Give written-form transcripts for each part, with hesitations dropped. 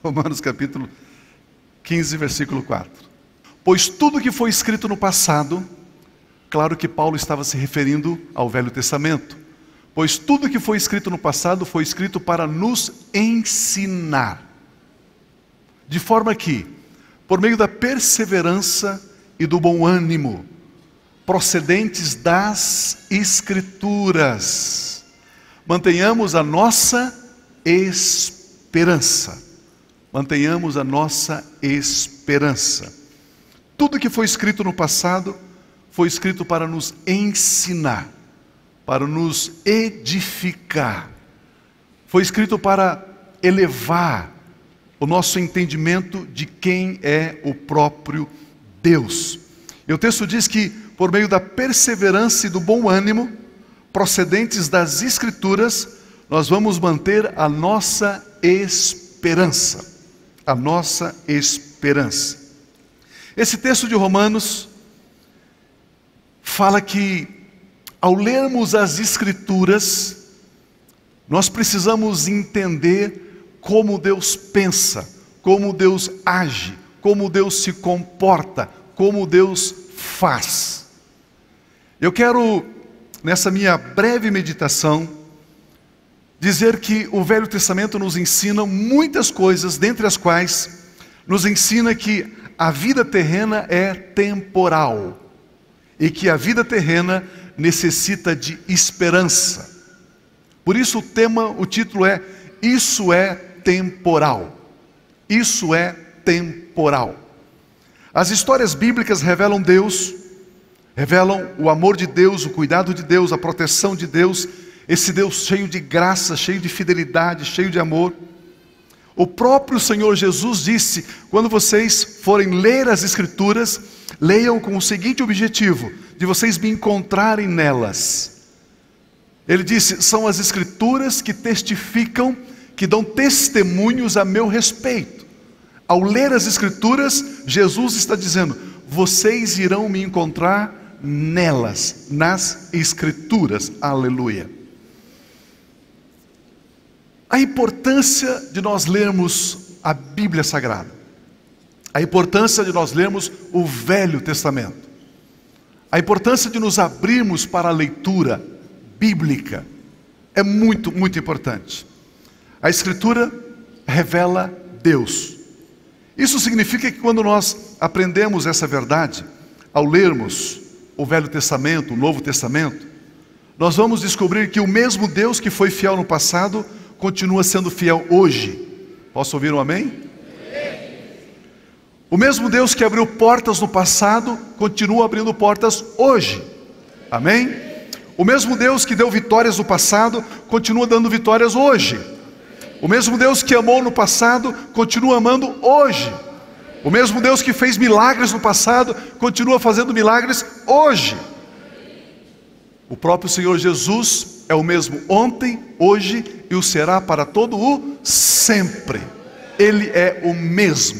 Romanos capítulo 15, versículo 4. Pois tudo que foi escrito no passado, claro que Paulo estava se referindo ao Velho Testamento, pois tudo que foi escrito no passado foi escrito para nos ensinar, de forma que, por meio da perseverança e do bom ânimo, procedentes das Escrituras, mantenhamos a nossa esperança. Mantenhamos a nossa esperança. Tudo que foi escrito no passado foi escrito para nos ensinar, para nos edificar. Foi escrito para elevar o nosso entendimento de quem é o próprio Deus. E o texto diz que, por meio da perseverança e do bom ânimo, procedentes das Escrituras, nós vamos manter a nossa esperança. A nossa esperança. Esse texto de Romanos fala que, ao lermos as Escrituras, nós precisamos entender como Deus pensa, como Deus age, como Deus se comporta, como Deus faz. Eu quero, nessa minha breve meditação, dizer que o Velho Testamento nos ensina muitas coisas, dentre as quais nos ensina que a vida terrena é temporal e que a vida terrena necessita de esperança. Por isso o título é Isso é Temporal. Isso é temporal. As histórias bíblicas revelam Deus, revelam o amor de Deus, o cuidado de Deus, a proteção de Deus, esse Deus cheio de graça, cheio de fidelidade, cheio de amor. O próprio Senhor Jesus disse: quando vocês forem ler as Escrituras, leiam com o seguinte objetivo, de vocês me encontrarem nelas. Ele disse: são as Escrituras que testificam, que dão testemunhos a meu respeito. Ao ler as Escrituras, Jesus está dizendo: vocês irão me encontrar nelas, nas Escrituras. Aleluia. A importância de nós lermos a Bíblia Sagrada, a importância de nós lermos o Velho Testamento, a importância de nos abrirmos para a leitura bíblica, é muito, muito importante. A Escritura revela Deus. Isso significa que quando nós aprendemos essa verdade, ao lermos o Velho Testamento, o Novo Testamento, nós vamos descobrir que o mesmo Deus que foi fiel no passado, continua sendo fiel hoje. Posso ouvir um amém? O mesmo Deus que abriu portas no passado, continua abrindo portas hoje. Amém? O mesmo Deus que deu vitórias no passado, continua dando vitórias hoje. O mesmo Deus que amou no passado, continua amando hoje. O mesmo Deus que fez milagres no passado, continua fazendo milagres hoje. O próprio Senhor Jesus é o mesmo ontem, hoje e o será para todo o sempre. Ele é o mesmo.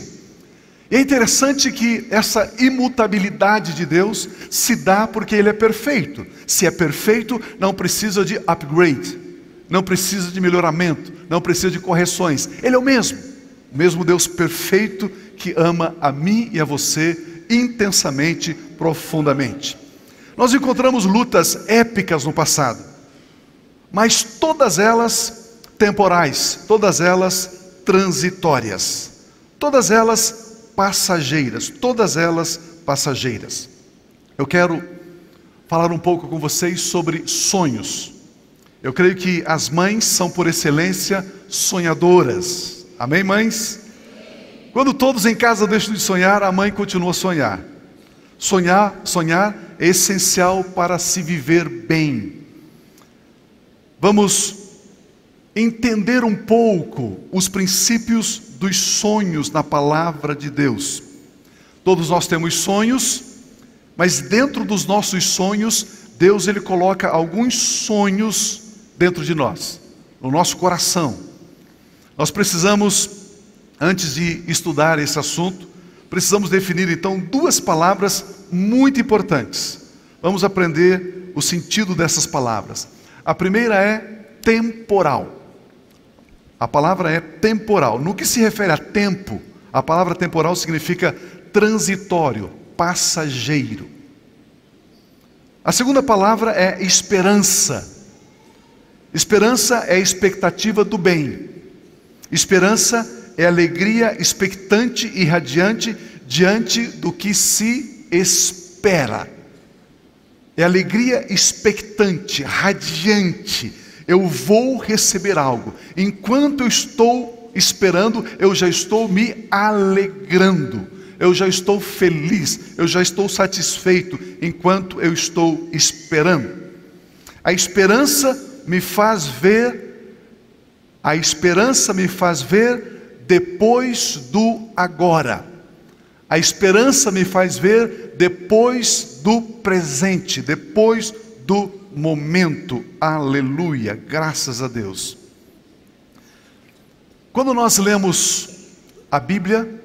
E é interessante que essa imutabilidade de Deus se dá porque Ele é perfeito. Se é perfeito, não precisa de upgrade, não precisa de melhoramento, não precisa de correções. Ele é o mesmo Deus perfeito que ama a mim e a você intensamente, profundamente. Nós encontramos lutas épicas no passado, mas todas elas temporais, todas elas transitórias, todas elas passageiras, todas elas passageiras. Eu quero falar um pouco com vocês sobre sonhos. Eu creio que as mães são por excelência sonhadoras. Amém, mães? Quando todos em casa deixam de sonhar, a mãe continua a sonhar. Sonhar é essencial para se viver bem. Vamos entender um pouco os princípios dos sonhos na palavra de Deus. Todos nós temos sonhos, mas dentro dos nossos sonhos, Deus ele coloca alguns sonhos dentro de nós, no nosso coração. Nós precisamos, antes de estudar esse assunto, precisamos definir então duas palavras muito importantes. Vamos aprender o sentido dessas palavras. A primeira é temporal. A palavra é temporal. No que se refere a tempo, a palavra temporal significa transitório, passageiro. A segunda palavra é esperança. Esperança é a expectativa do bem. Esperança é alegria expectante e radiante diante do que se espera. É alegria expectante, radiante. Eu vou receber algo. Enquanto eu estou esperando, eu já estou me alegrando. Eu já estou feliz, eu já estou satisfeito enquanto eu estou esperando. A esperança me faz ver, depois do agora. A esperança me faz ver depois do presente, depois do momento. Aleluia, graças a Deus. Quando nós lemos a Bíblia,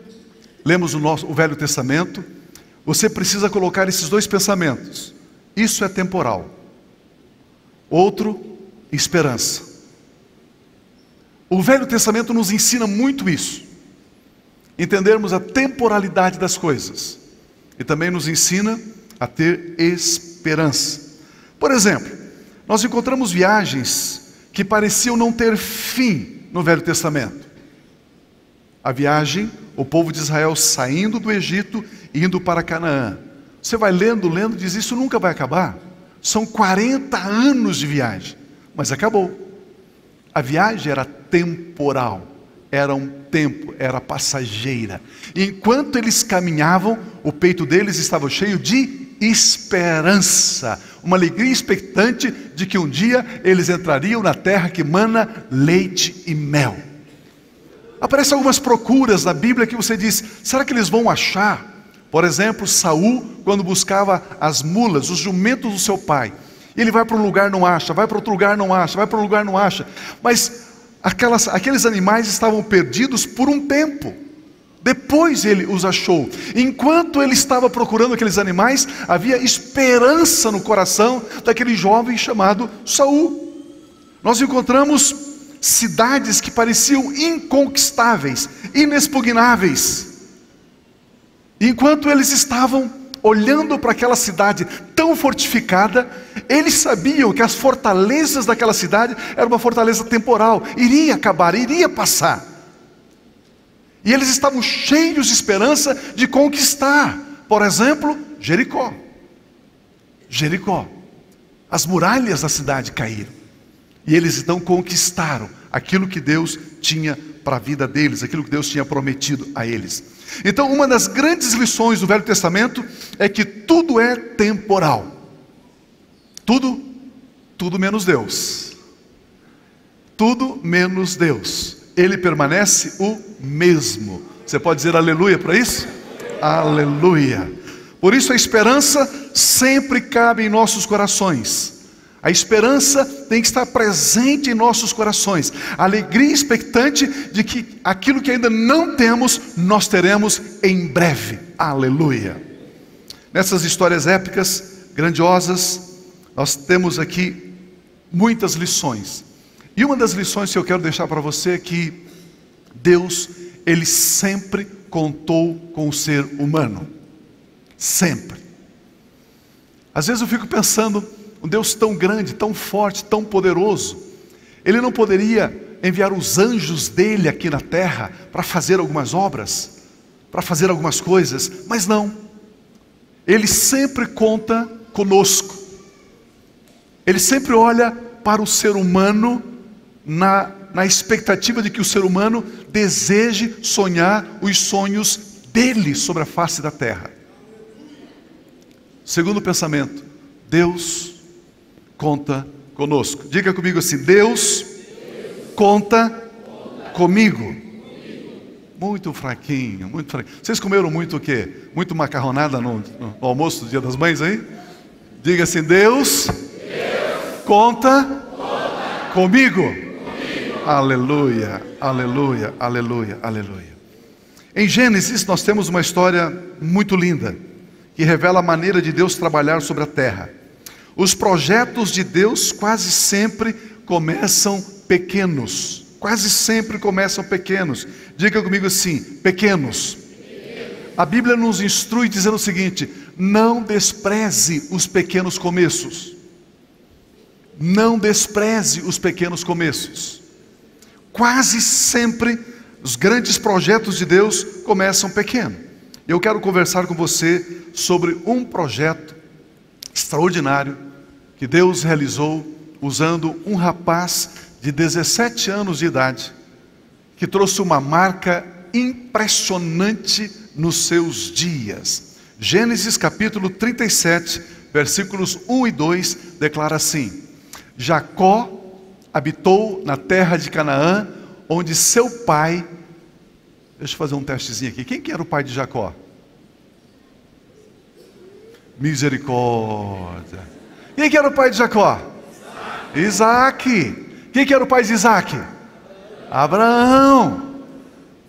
lemos o Velho Testamento, você precisa colocar esses dois pensamentos. Isso é temporal. Outro, esperança. O Velho Testamento nos ensina muito isso. Entendermos a temporalidade das coisas. E também nos ensina a ter esperança. Por exemplo, nós encontramos viagens que pareciam não ter fim no Velho Testamento. A viagem, o povo de Israel saindo do Egito e indo para Canaã. Você vai lendo, diz, isso nunca vai acabar. São 40 anos de viagem, mas acabou. A viagem era temporal, era um tempo, era passageira. E enquanto eles caminhavam, o peito deles estava cheio de esperança, uma alegria expectante de que um dia eles entrariam na terra que mana leite e mel. Aparecem algumas procuras na Bíblia que você diz, será que eles vão achar? Por exemplo, Saul, quando buscava as mulas, os jumentos do seu pai, ele vai para um lugar, não acha, vai para outro lugar, não acha, vai para um lugar, não acha, mas aqueles animais estavam perdidos por um tempo. Depois ele os achou. Enquanto ele estava procurando aqueles animais, havia esperança no coração daquele jovem chamado Saul. Nós encontramos cidades que pareciam inconquistáveis, inexpugnáveis. Enquanto eles estavam olhando para aquela cidade tão fortificada, eles sabiam que as fortalezas daquela cidade eram uma fortaleza temporal, iria acabar, iria passar. E eles estavam cheios de esperança de conquistar, por exemplo, Jericó. Jericó, as muralhas da cidade caíram. E eles então conquistaram aquilo que Deus tinha para a vida deles, aquilo que Deus tinha prometido a eles. Então, uma das grandes lições do Velho Testamento é que tudo é temporal. Tudo menos Deus. Tudo menos Deus. Ele permanece o mesmo. Você pode dizer aleluia para isso? Aleluia. Por isso a esperança sempre cabe em nossos corações. A esperança tem que estar presente em nossos corações. A alegria expectante de que aquilo que ainda não temos, nós teremos em breve. Aleluia. Nessas histórias épicas, grandiosas, nós temos aqui muitas lições. E uma das lições que eu quero deixar para você é que Deus, Ele sempre contou com o ser humano. Sempre. Às vezes eu fico pensando, um Deus tão grande, tão forte, tão poderoso, Ele não poderia enviar os anjos dEle aqui na terra para fazer algumas obras, para fazer algumas coisas, mas não. Ele sempre conta conosco. Ele sempre olha para o ser humano na expectativa de que o ser humano deseje sonhar os sonhos dele sobre a face da terra. Segundo pensamento, Deus conta conosco. Diga comigo assim, Deus conta comigo. Muito fraquinho, muito fraquinho. Vocês comeram muito o quê? Muito macarronada no almoço do Dia das Mães aí? Diga assim, Deus conta comigo. Aleluia, aleluia, aleluia, aleluia. Em Gênesis nós temos uma história muito linda, que revela a maneira de Deus trabalhar sobre a terra. Os projetos de Deus quase sempre começam pequenos. quase sempre começam pequenos. Diga comigo assim: pequenos. A Bíblia nos instrui dizendo o seguinte: não despreze os pequenos começos. Não despreze os pequenos começos. Quase sempre os grandes projetos de Deus começam pequeno. Eu quero conversar com você sobre um projeto extraordinário que Deus realizou usando um rapaz de 17 anos de idade, que trouxe uma marca impressionante nos seus dias. Gênesis capítulo 37, versículos 1 e 2, declara assim: Jacó habitou na terra de Canaã, onde seu pai... Deixa eu fazer um testezinho aqui. Quem que era o pai de Jacó? Misericórdia. Quem que era o pai de Jacó? Isaac. Quem que era o pai de Isaac? Abraão.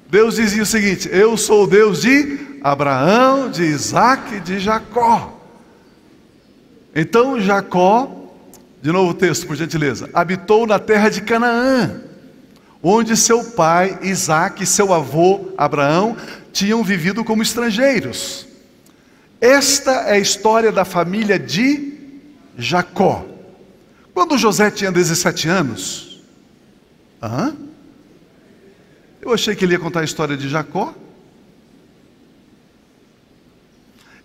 Deus dizia o seguinte: eu sou o Deus de Abraão, de Isaac e de Jacó. Então Jacó, de novo o texto por gentileza, habitou na terra de Canaã, onde seu pai Isaac e seu avô Abraão tinham vivido como estrangeiros. Esta é a história da família de Jacó. Quando José tinha 17 anos, eu achei que ele ia contar a história de Jacó.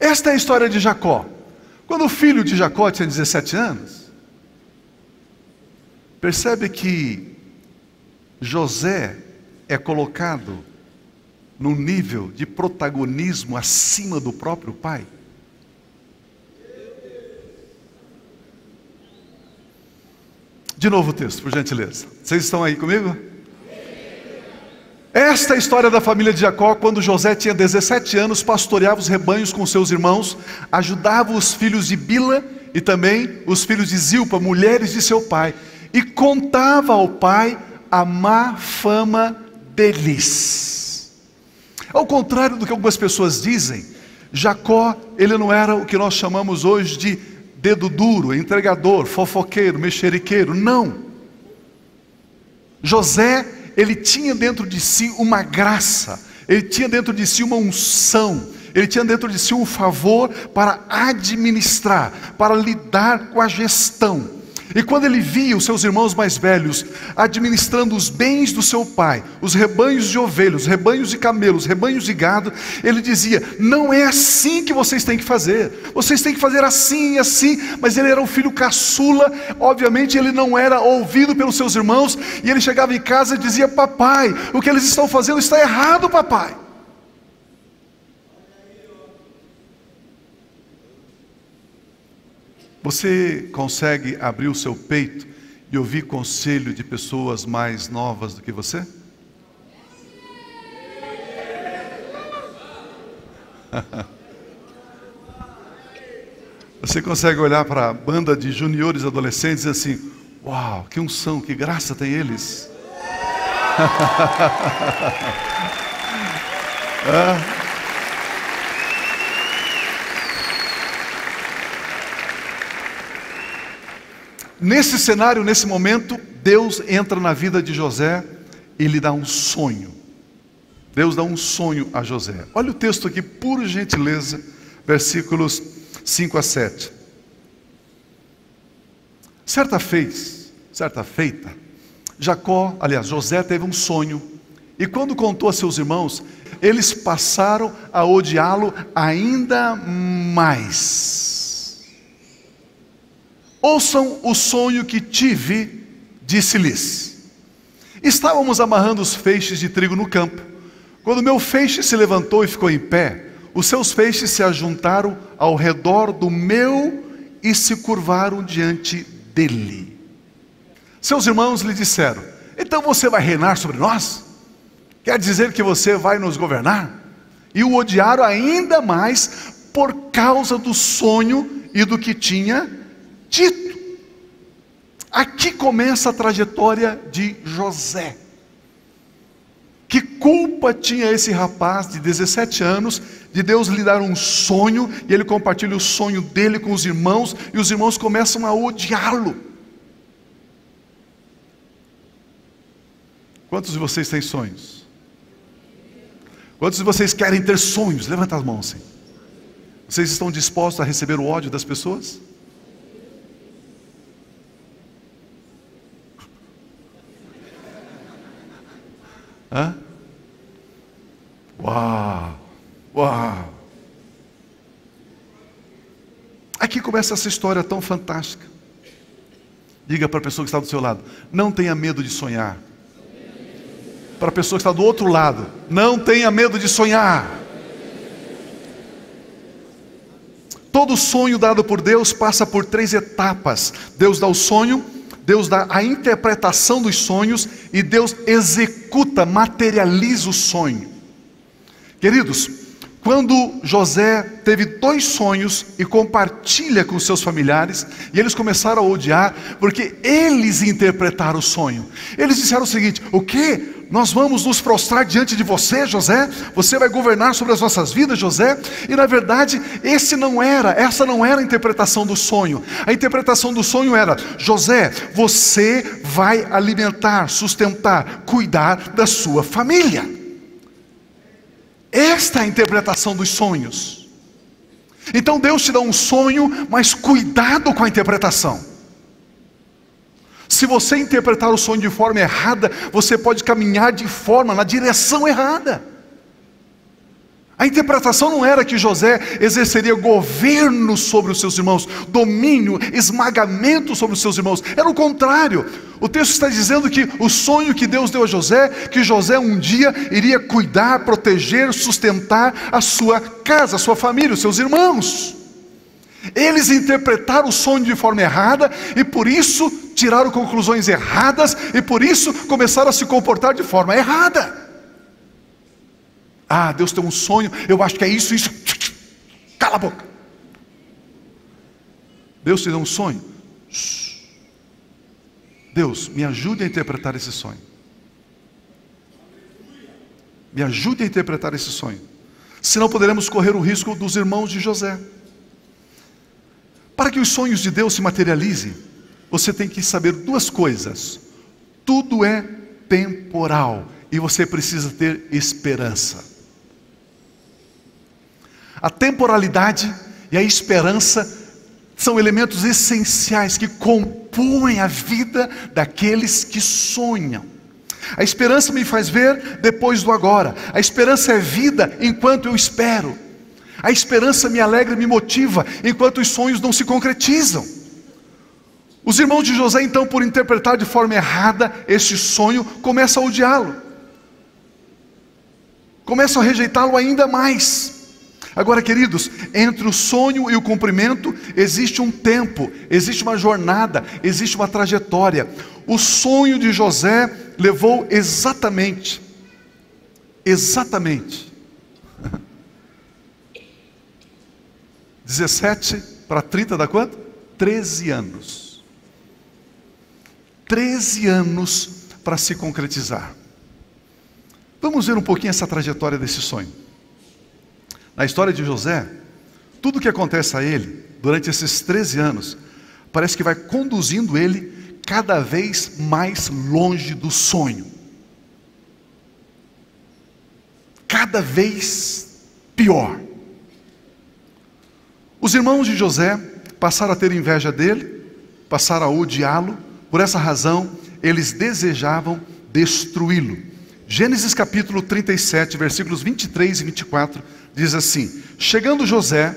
Esta é a história de Jacó. Quando o filho de Jacó tinha 17 anos, percebe que José é colocado num nível de protagonismo acima do próprio pai. De novo o texto, por gentileza. Vocês estão aí comigo? Esta é a história da família de Jacó. Quando José tinha 17 anos, pastoreava os rebanhos com seus irmãos, ajudava os filhos de Bila e também os filhos de Zilpa, mulheres de seu pai, e contava ao pai a má fama deles. Ao contrário do que algumas pessoas dizem, Jacó, ele não era o que nós chamamos hoje de dedo duro, entregador, fofoqueiro, mexeriqueiro. Não. José, ele tinha dentro de si uma graça, ele tinha dentro de si uma unção, ele tinha dentro de si um favor para administrar, para lidar com a gestão. E quando ele via os seus irmãos mais velhos administrando os bens do seu pai, os rebanhos de ovelhas, os rebanhos de camelos, os rebanhos de gado, ele dizia: não é assim que vocês têm que fazer, vocês têm que fazer assim e assim. Mas ele era um filho caçula, obviamente ele não era ouvido pelos seus irmãos, e ele chegava em casa e dizia: papai, o que eles estão fazendo está errado, papai. Você consegue abrir o seu peito e ouvir conselho de pessoas mais novas do que você? Você consegue olhar para a banda de juniores adolescentes e dizer assim: uau, que unção, que graça tem eles. Nesse cenário, nesse momento, Deus entra na vida de José e lhe dá um sonho. Deus dá um sonho a José. Olha o texto aqui, por gentileza, versículos 5 a 7. Certa feita, José teve um sonho, e quando contou a seus irmãos, eles passaram a odiá-lo ainda mais. Ouçam o sonho que tive, disse-lhes: estávamos amarrando os feixes de trigo no campo, quando meu feixe se levantou e ficou em pé, os seus feixes se ajuntaram ao redor do meu e se curvaram diante dele. Seus irmãos lhe disseram: então você vai reinar sobre nós? Quer dizer que você vai nos governar? E o odiaram ainda mais por causa do sonho e do que tinha dito. Aqui começa a trajetória de José. Que culpa tinha esse rapaz de 17 anos de Deus lhe dar um sonho, e ele compartilha o sonho dele com os irmãos, e os irmãos começam a odiá-lo. Quantos de vocês têm sonhos? Quantos de vocês querem ter sonhos? Levanta as mãos, sim. Vocês estão dispostos a receber o ódio das pessoas? Hã? Uau! Uau! Aqui começa essa história tão fantástica. Diga para a pessoa que está do seu lado: não tenha medo de sonhar. Para a pessoa que está do outro lado: não tenha medo de sonhar. Todo sonho dado por Deus passa por 3 etapas. Deus dá o sonho, Deus dá a interpretação dos sonhos e Deus executa, materializa o sonho. Queridos, quando José teve 2 sonhos e compartilha com seus familiares, e eles começaram a odiar, porque eles interpretaram o sonho. Eles disseram o seguinte: o quê? Nós vamos nos prostrar diante de você, José? Você vai governar sobre as nossas vidas, José? E na verdade, essa não era a interpretação do sonho. A interpretação do sonho era: José, você vai alimentar, sustentar, cuidar da sua família. Esta é a interpretação dos sonhos. Então Deus te dá um sonho, mas cuidado com a interpretação. Se você interpretar o sonho de forma errada, você pode caminhar na direção errada. A interpretação não era que José exerceria governo sobre os seus irmãos, domínio, esmagamento sobre os seus irmãos. Era o contrário. O texto está dizendo que o sonho que Deus deu a José, que José um dia iria cuidar, proteger, sustentar a sua casa, a sua família, os seus irmãos. Eles interpretaram o sonho de forma errada e por isso tiraram conclusões erradas e por isso começaram a se comportar de forma errada. Ah, Deus tem um sonho, eu acho que é isso. Cala a boca. Deus te deu um sonho. Deus, me ajude a interpretar esse sonho. Me ajude a interpretar esse sonho. Senão poderemos correr o risco dos irmãos de José. Para que os sonhos de Deus se materializem, você tem que saber 2 coisas. Tudo é temporal e você precisa ter esperança. A temporalidade e a esperança são elementos essenciais que compõem a vida daqueles que sonham. A esperança me faz ver depois do agora. A esperança é vida enquanto eu espero. A esperança me alegra e me motiva enquanto os sonhos não se concretizam. Os irmãos de José, então, por interpretar de forma errada este sonho, começam a odiá-lo. Começam a rejeitá-lo ainda mais. Agora, queridos, entre o sonho e o cumprimento existe um tempo, existe uma jornada, existe uma trajetória. O sonho de José levou exatamente 17 para 30 dá quanto? 13 anos. 13 anos para se concretizar. Vamos ver um pouquinho essa trajetória desse sonho. Na história de José, tudo que acontece a ele, durante esses 13 anos, parece que vai conduzindo ele cada vez mais longe do sonho. Cada vez pior. Os irmãos de José passaram a ter inveja dele, passaram a odiá-lo. Por essa razão, eles desejavam destruí-lo. Gênesis capítulo 37, versículos 23 e 24, diz assim: chegando José,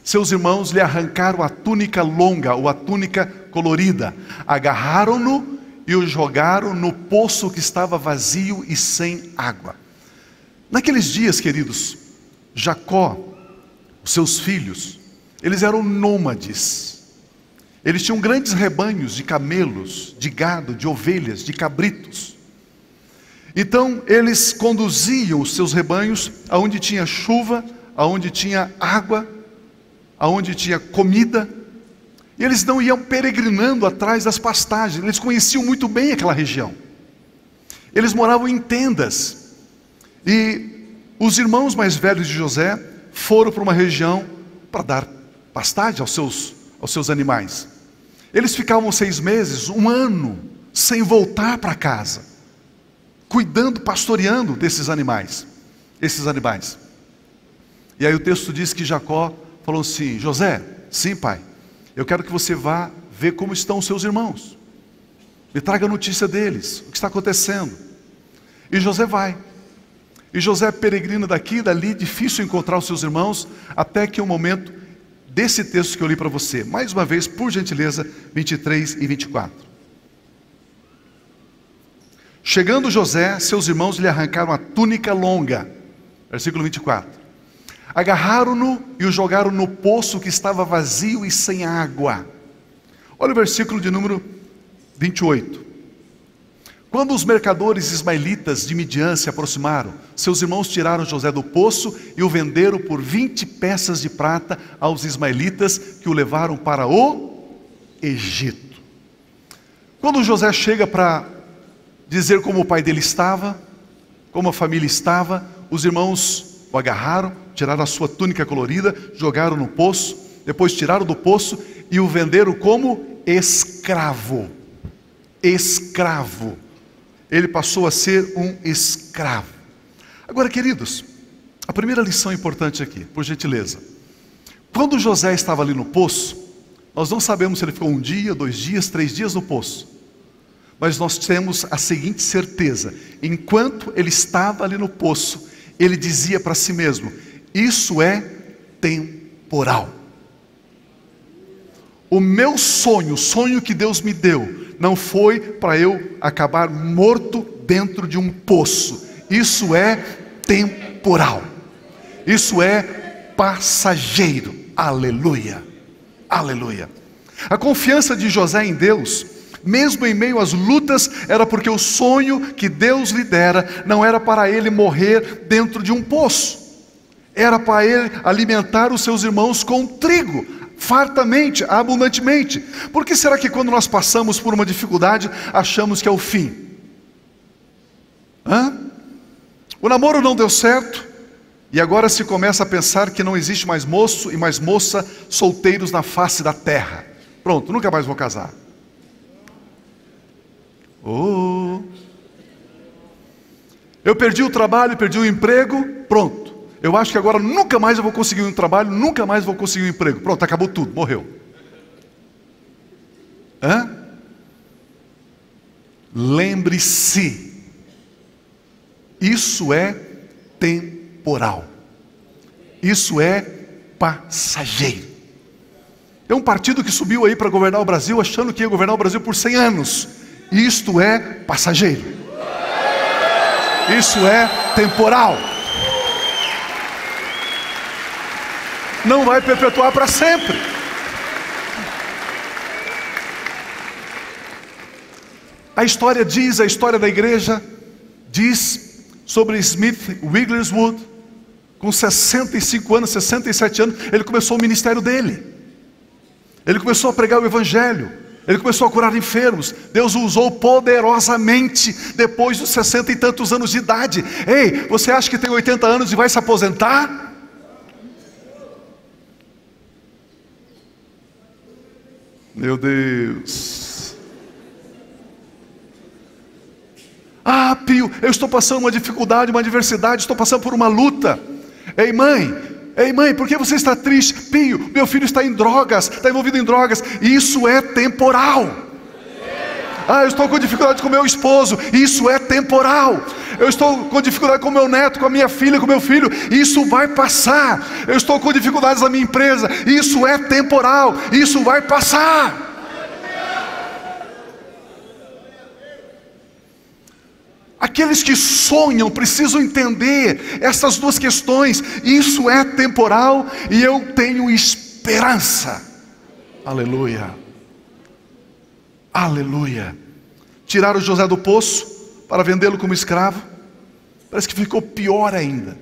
seus irmãos lhe arrancaram a túnica longa, ou a túnica colorida, agarraram-no e o jogaram no poço que estava vazio e sem água. Naqueles dias, queridos, Jacó, os seus filhos, eles eram nômades. Eles tinham grandes rebanhos de camelos, de gado, de ovelhas, de cabritos. Então eles conduziam os seus rebanhos aonde tinha chuva, aonde tinha água, aonde tinha comida. E eles não iam peregrinando atrás das pastagens. Eles conheciam muito bem aquela região. Eles moravam em tendas. E os irmãos mais velhos de José foram para uma região para dar pastagem aos seus animais. Eles ficavam 6 meses, 1 ano, sem voltar para casa. cuidando, pastoreando desses animais, esses animais. E aí o texto diz que Jacó falou assim: José, sim pai, eu quero que você vá ver como estão os seus irmãos, me traga notícia deles, o que está acontecendo. E José vai, e José peregrina daqui e dali, difícil encontrar os seus irmãos, até que o momento desse texto que eu li para você, mais uma vez, por gentileza, 23 e 24. Chegando José, seus irmãos lhe arrancaram a túnica longa, versículo 24, agarraram-no e o jogaram no poço que estava vazio e sem água. Olha o versículo de número 28. Quando os mercadores ismaelitas de Midian se aproximaram, seus irmãos tiraram José do poço e o venderam por 20 peças de prata aos ismaelitas, que o levaram para o Egito. Quando José chega para dizer como o pai dele estava, como a família estava, os irmãos o agarraram, tiraram a sua túnica colorida, jogaram no poço, depois tiraram do poço e o venderam como escravo. Escravo. Ele passou a ser um escravo. Agora, queridos, a primeira lição importante aqui, por gentileza. Quando José estava ali no poço, nós não sabemos se ele ficou 1 dia, 2 dias, 3 dias no poço. Mas nós temos a seguinte certeza: enquanto ele estava ali no poço, ele dizia para si mesmo: isso é temporal. O meu sonho, o sonho que Deus me deu, não foi para eu acabar morto dentro de um poço. Isso é temporal. Isso é passageiro. Aleluia. Aleluia. A confiança de José em Deus, mesmo em meio às lutas, era porque o sonho que Deus lhe dera não era para ele morrer dentro de um poço. Era para ele alimentar os seus irmãos com trigo, fartamente, abundantemente. Por que será que quando nós passamos por uma dificuldade, achamos que é o fim? O namoro não deu certo, e agora se começa a pensar que não existe mais moço e mais moça solteiros na face da terra. Pronto, nunca mais vou casar. Eu perdi o trabalho, perdi o emprego, pronto. Eu acho que agora nunca mais eu vou conseguir um trabalho, nunca mais vou conseguir um emprego. Pronto, acabou tudo, morreu. Lembre-se, isso é temporal. Isso é passageiro. Tem um partido que subiu aí para governar o Brasil, achando que ia governar o Brasil por 100 anos. Isto é passageiro. Isso é temporal. Não vai perpetuar para sempre. A história diz, a história da igreja diz sobre Smith Wigglesworth, com 65 anos, 67 anos, ele começou o ministério dele. Ele começou a pregar o evangelho. Ele começou a curar enfermos. Deus o usou poderosamente depois dos 60 e tantos anos de idade. Ei, você acha que tem 80 anos e vai se aposentar? Meu Deus. Pio, eu estou passando uma dificuldade, uma adversidade, estou passando por uma luta. Ei mãe, por que você está triste? Pio, meu filho está em drogas, está envolvido em drogas. Isso é temporal. Eu estou com dificuldade com meu esposo. Isso é temporal. Eu estou com dificuldade com meu neto, com a minha filha, com meu filho. Isso vai passar. Eu estou com dificuldades na minha empresa. Isso é temporal. Isso vai passar. Aqueles que sonham precisam entender essas duas questões. Isso é temporal e eu tenho esperança. Aleluia. Aleluia. Tiraram José do poço para vendê-lo como escravo. Parece que ficou pior ainda.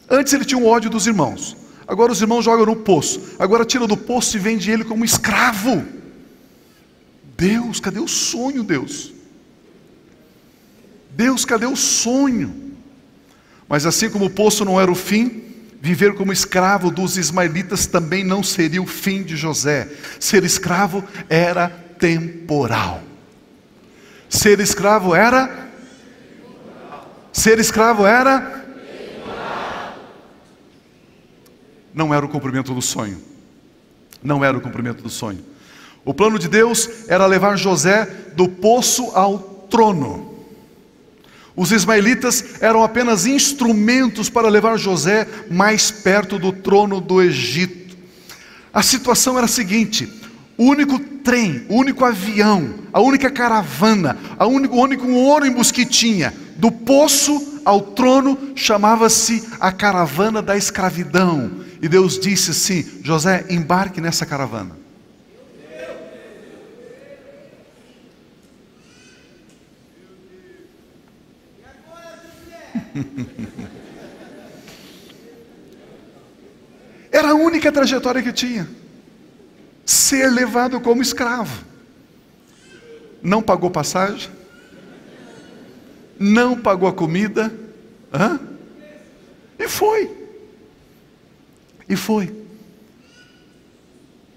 Antes ele tinha um ódio dos irmãos. Agora os irmãos jogam no poço. Agora tiram do poço e vende ele como escravo. Deus, cadê o sonho, Deus? Deus, cadê o sonho? Mas assim como o poço não era o fim, viver como escravo dos ismaelitas também não seria o fim de José. Ser escravo era temporal. Ser escravo era? Ser escravo era? Não era o cumprimento do sonho. Não era o cumprimento do sonho. O plano de Deus era levar José do poço ao trono. Os ismaelitas eram apenas instrumentos para levar José mais perto do trono do Egito. A situação era a seguinte: o único trem, o único avião, a única caravana, o único ônibus que tinha do poço ao trono chamava-se a caravana da escravidão. E Deus disse assim: José, embarque nessa caravana. Era a única trajetória que tinha: ser levado como escravo. Não pagou passagem, não pagou a comida, e foi.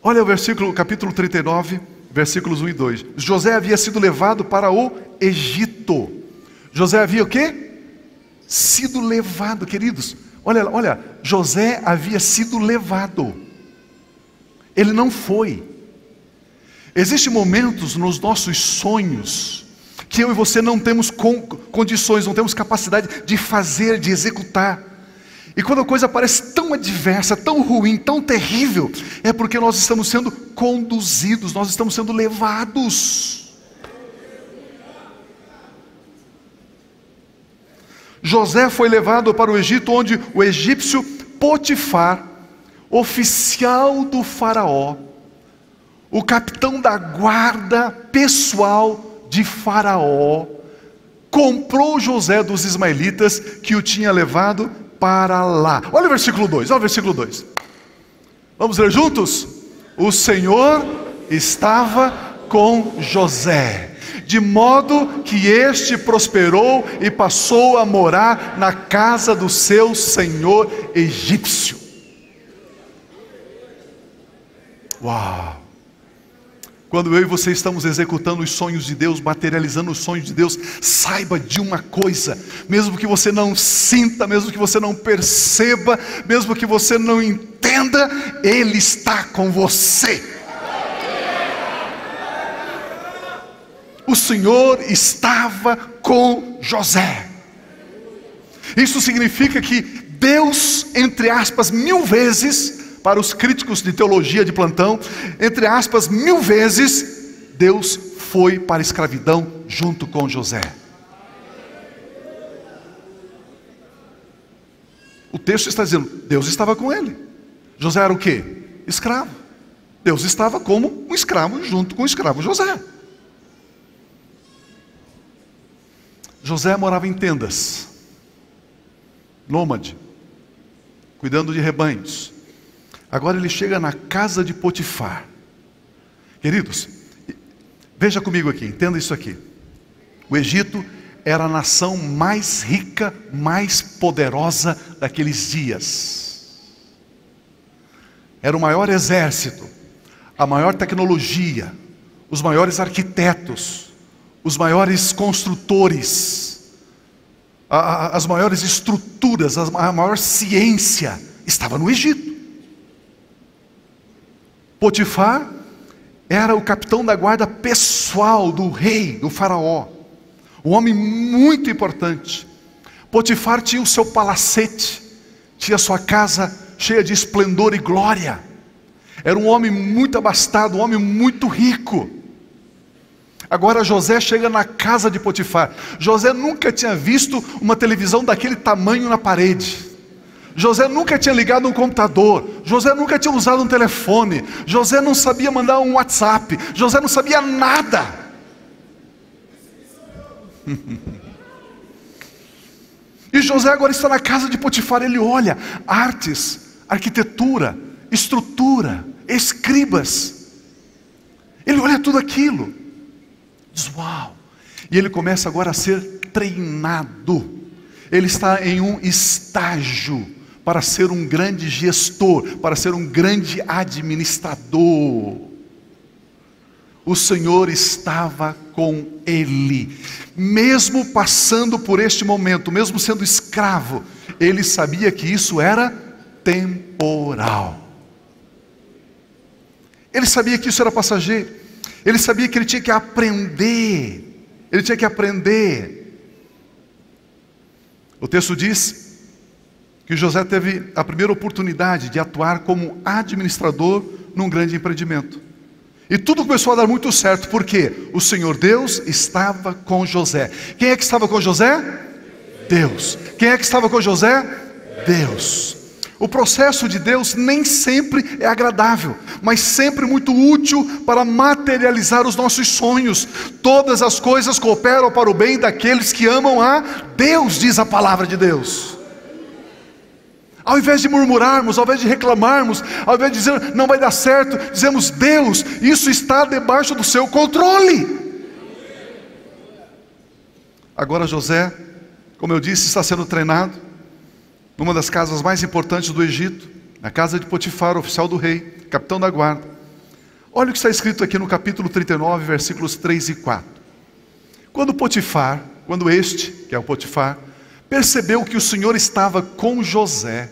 Olha o capítulo 39, versículos 1 e 2. José havia sido levado para o Egito. José havia o quê? Sido levado, queridos. Olha, José havia sido levado. Ele não foi. Existem momentos nos nossos sonhos que eu e você não temos condições, não temos capacidade de fazer, de executar. E quando a coisa parece tão adversa, tão ruim, tão terrível, é porque nós estamos sendo conduzidos, nós estamos sendo levados. José foi levado para o Egito, onde o egípcio Potifar, oficial do faraó, o capitão da guarda pessoal de Faraó, comprou José dos ismaelitas que o tinha levado para lá. Olha o versículo 2, olha o versículo 2. Vamos ler juntos? O Senhor estava com José, de modo que este prosperou e passou a morar na casa do seu senhor egípcio. Uau! Quando eu e você estamos executando os sonhos de Deus, materializando os sonhos de Deus, saiba de uma coisa: mesmo que você não sinta, mesmo que você não perceba, mesmo que você não entenda, Ele está com você. O Senhor estava com José. Isso significa que Deus, entre aspas, 1000 vezes, para os críticos de teologia de plantão, entre aspas, 1000 vezes, Deus foi para a escravidão junto com José. O texto está dizendo, Deus estava com ele. José era o quê? Escravo. Deus estava como um escravo junto com o escravo José. José morava em tendas, nômade, cuidando de rebanhos. Agora ele chega na casa de Potifar. Queridos, veja comigo aqui, entenda isso aqui. O Egito era a nação mais rica, mais poderosa daqueles dias. Era o maior exército, a maior tecnologia, os maiores arquitetos, os maiores construtores, as maiores estruturas, a maior ciência estava no Egito. Potifar era o capitão da guarda pessoal do rei, do faraó, um homem muito importante. Potifar tinha o seu palacete, tinha sua casa cheia de esplendor e glória. Era um homem muito abastado, um homem muito rico. Agora José chega na casa de Potifar. José nunca tinha visto uma televisão daquele tamanho na parede. José nunca tinha ligado um computador. José nunca tinha usado um telefone. José não sabia mandar um WhatsApp. José não sabia nada. E José agora está na casa de Potifar. Ele olha artes, arquitetura, estrutura, escribas. Ele olha tudo aquilo. Diz, uau. E ele começa agora a ser treinado. Ele está em um estágio para ser um grande gestor, para ser um grande administrador. o Senhor estava com ele. Mesmo passando por este momento, mesmo sendo escravo, ele sabia que isso era temporal. Ele sabia que isso era passageiro. Ele sabia que ele tinha que aprender. Ele tinha que aprender. O texto diz que José teve a primeira oportunidade de atuar como administrador num grande empreendimento. E tudo começou a dar muito certo, porque o Senhor Deus estava com José. Quem é que estava com José? Deus. Quem é que estava com José? Deus. O processo de Deus nem sempre é agradável, mas sempre muito útil para materializar os nossos sonhos. Todas as coisas cooperam para o bem daqueles que amam a Deus, diz a palavra de Deus. Ao invés de murmurarmos, ao invés de reclamarmos, ao invés de dizer não vai dar certo, dizemos: Deus, isso está debaixo do seu controle. Agora José, como eu disse, está sendo treinado numa das casas mais importantes do Egito, na casa de Potifar, oficial do rei, capitão da guarda. Olha o que está escrito aqui no capítulo 39, versículos 3 e 4. Quando este, que é o Potifar, percebeu que o Senhor estava com José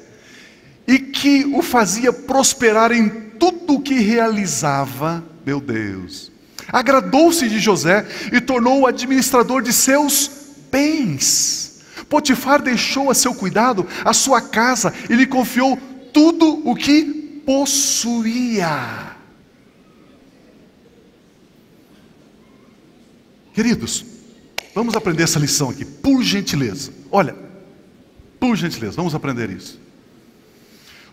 e que o fazia prosperar em tudo o que realizava, meu Deus, agradou-se de José e tornou-o administrador de seus bens. Potifar deixou a seu cuidado a sua casa e lhe confiou tudo o que possuía. Queridos, vamos aprender essa lição aqui, por gentileza. Olha, por gentileza, vamos aprender isso.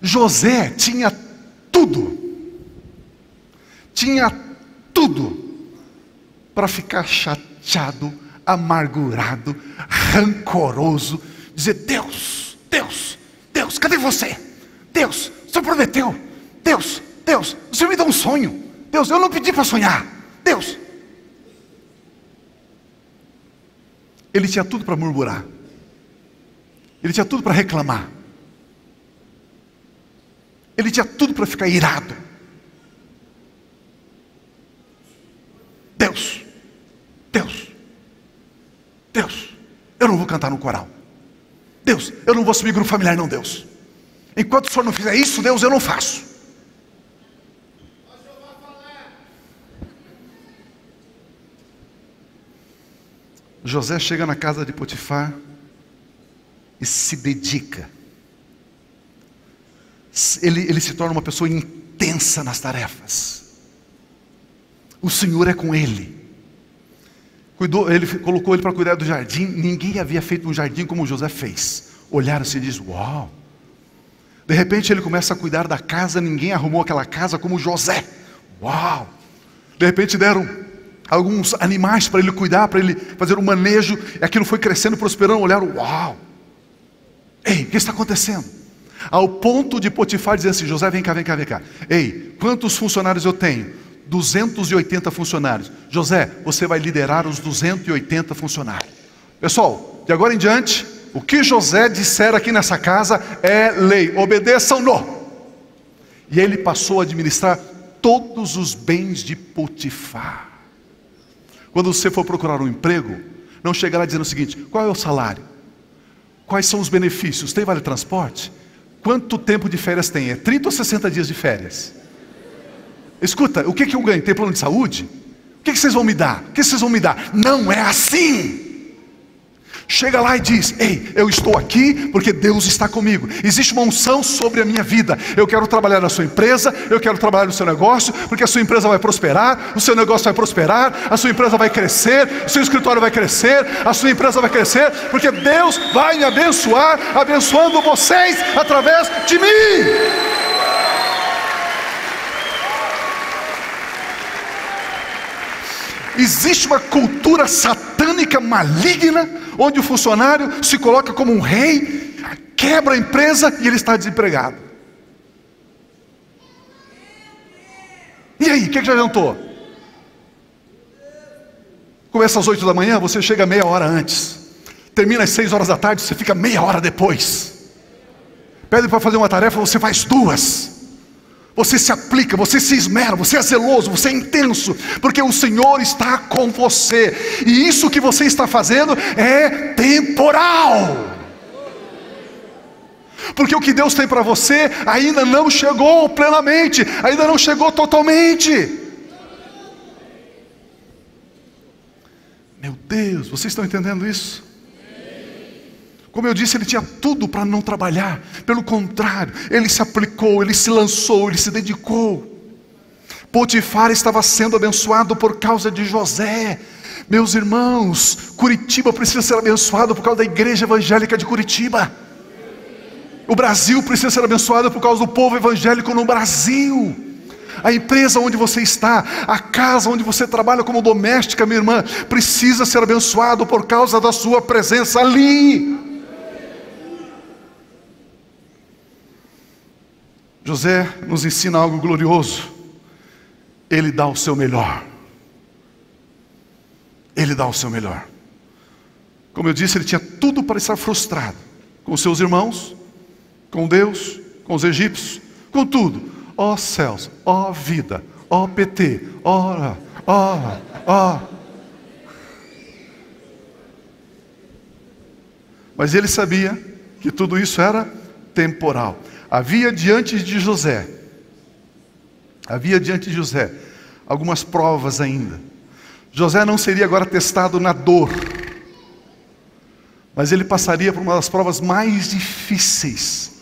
José tinha tudo para ficar chateado, amargurado, rancoroso, dizer: Deus, cadê você? Deus, o Senhor prometeu. Deus, o Senhor me deu um sonho. Deus, eu não pedi para sonhar. Deus. Ele tinha tudo para murmurar. Ele tinha tudo para reclamar. Ele tinha tudo para ficar irado. Deus, eu não vou cantar no coral. Deus, eu não vou subir grupo familiar não, Deus. Enquanto o Senhor não fizer isso, Deus, eu não faço. José chega na casa de Potifar e se dedica. Ele se torna uma pessoa intensa nas o Senhor é com ele. Ele colocou ele para cuidar do jardim. Ninguém havia feito um jardim como José fez. Olharam-se e diz: uau. De repente ele começa a cuidar da casa. Ninguém arrumou aquela casa como José. Uau. De repente deram alguns animais para ele cuidar, para ele fazer um manejo, e aquilo foi crescendo, prosperando. Olharam: uau. Ei, o que está acontecendo? Ao ponto de Potifar dizer assim: José, vem cá. Ei, quantos funcionários eu tenho? 280 funcionários. José, você vai liderar os 280 funcionários. Pessoal, de agora em diante, o que José disser aqui nessa casa é lei. Obedeçam-no. E ele passou a administrar todos os bens de Potifar. Quando você for procurar um emprego, não chega lá dizendo o seguinte: qual é o salário? Quais são os benefícios? Tem vale transporte? Quanto tempo de férias tem? É 30 ou 60 dias de férias? Escuta, o que eu ganho? Tem plano de saúde? O que vocês vão me dar? O que vocês vão me dar? Não é assim. Chega lá e diz: ei, eu estou aqui porque Deus está comigo. Existe uma unção sobre a minha vida. Eu quero trabalhar na sua empresa, eu quero trabalhar no seu negócio, porque a sua empresa vai prosperar, o seu negócio vai prosperar, a sua empresa vai crescer, o seu escritório vai crescer, a sua empresa vai crescer, porque Deus vai me abençoar, abençoando vocês através de mim. Existe uma cultura satânica maligna, onde o funcionário se coloca como um rei, quebra a empresa e ele está desempregado. E aí, o que já adiantou? Começa às 8 da manhã, você chega meia hora antes. Termina às 6 horas da tarde, você fica meia hora depois. Pede para fazer uma tarefa, você faz 2. Você se aplica, você se esmera, você é zeloso, você é intenso, porque o Senhor está com você. E isso que você está fazendo é temporal. Porque o que Deus tem para você ainda não chegou plenamente, ainda não chegou totalmente. Meu Deus, vocês estão entendendo isso? Como eu disse, ele tinha tudo para não trabalhar. Pelo contrário, ele se aplicou, ele se lançou, ele se dedicou. Potifar estava sendo abençoado por causa de José. Meus irmãos, Curitiba precisa ser abençoado por causa da igreja evangélica de Curitiba. O Brasil precisa ser abençoado por causa do povo evangélico no Brasil. A empresa onde você está, a casa onde você trabalha como doméstica, minha irmã, precisa ser abençoado por causa da sua presença ali. José nos ensina algo glorioso. Ele dá o seu melhor. Ele dá o seu melhor. Como eu disse, ele tinha tudo para estar frustrado. Com seus irmãos, com Deus, com os egípcios, com tudo. Ó céus, ó vida, ó PT, ó. Mas ele sabia que tudo isso era temporal. Havia diante de José algumas provas ainda. José não seria agora testado na dor, mas ele passaria por uma das provas mais difíceis.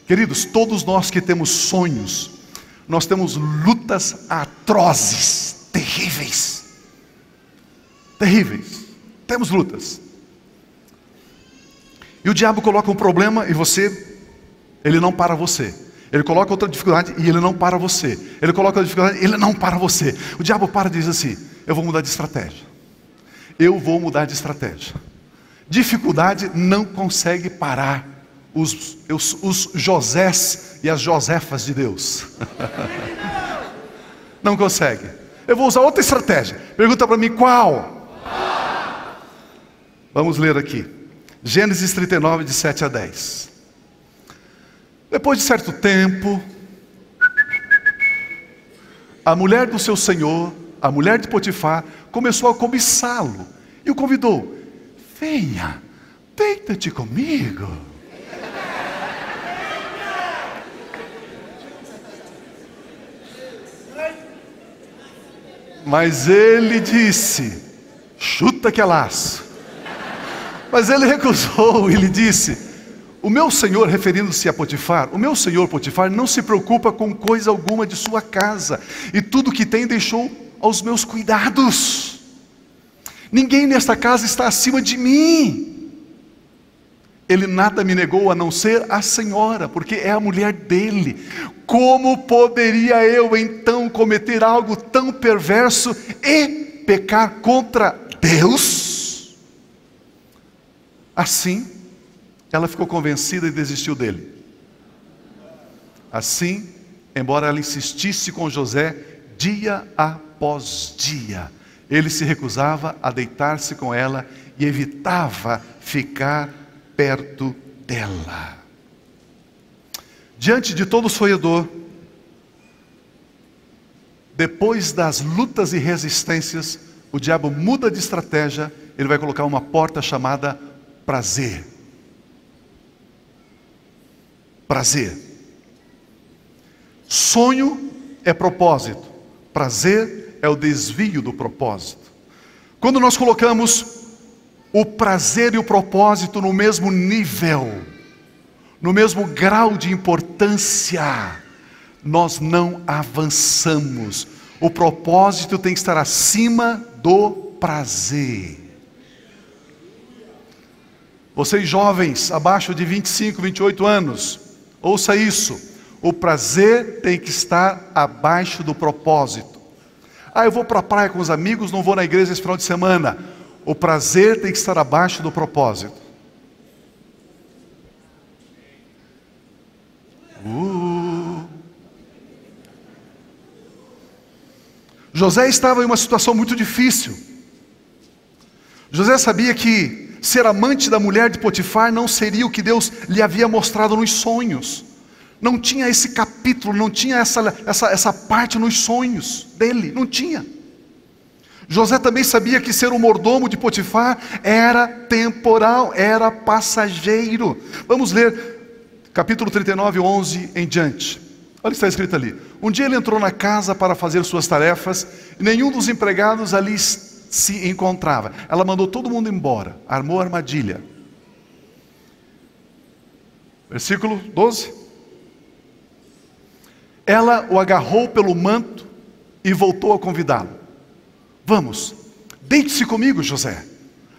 Queridos, todos nós que temos sonhos, nós temos lutas atrozes, terríveis, temos lutas. E o diabo coloca um problema e ele não para você. Ele coloca outra dificuldade e ele não para você. Ele coloca outra dificuldade e ele não para você. O diabo para e diz assim: eu vou mudar de estratégia. Eu vou mudar de estratégia. Dificuldade não consegue parar os Josés e as Josefas de Deus. Não consegue. Eu vou usar outra estratégia. Pergunta para mim qual? Vamos ler aqui. Gênesis 39, de 7 a 10. Depois de certo tempo, a mulher do seu senhor, a mulher de Potifar, começou a cobiçá-lo e o convidou: venha, deita-te comigo. Mas ele disse: chuta que é laço. Mas ele recusou e lhe disse: o meu senhor, referindo-se a Potifar, o meu senhor Potifar não se preocupa com coisa alguma de sua casa, e tudo que tem deixou aos meus cuidados. Ninguém nesta casa está acima de mim. Ele nada me negou a não ser a senhora, porque é a mulher dele. Como poderia eu então cometer algo tão perverso e pecar contra Deus? Assim, ela ficou convencida e desistiu dele. Assim, embora ela insistisse com José dia após dia, ele se recusava a deitar-se com ela e evitava ficar perto dela. Diante de todo o sonhador, depois das lutas e resistências, o diabo muda de estratégia. Ele vai colocar uma porta chamada prazer. Prazer. Sonho é propósito, prazer é o desvio do propósito. Quando nós colocamos o prazer e o propósito no mesmo nível, no mesmo grau de importância, nós não avançamos. O propósito tem que estar acima do prazer. Vocês jovens, abaixo de 25, 28 anos, ouça isso: o prazer tem que estar abaixo do propósito. Eu vou para a praia com os amigos, não vou na igreja esse final de semana. O prazer tem que estar abaixo do propósito. José estava em uma situação muito difícil. José sabia que ser amante da mulher de Potifar não seria o que Deus lhe havia mostrado nos sonhos. não tinha esse capítulo, não tinha essa parte nos sonhos dele, não tinha. José também sabia que ser o mordomo de Potifar era temporal, era passageiro. Vamos ler capítulo 39, 11 em diante. Olha o que está escrito ali. Um dia ele entrou na casa para fazer suas tarefas, e nenhum dos empregados ali se encontrava. Ela mandou todo mundo embora, armou armadilha. Versículo 12. Ela o agarrou pelo manto e voltou a convidá-lo. Vamos, deite-se comigo, José.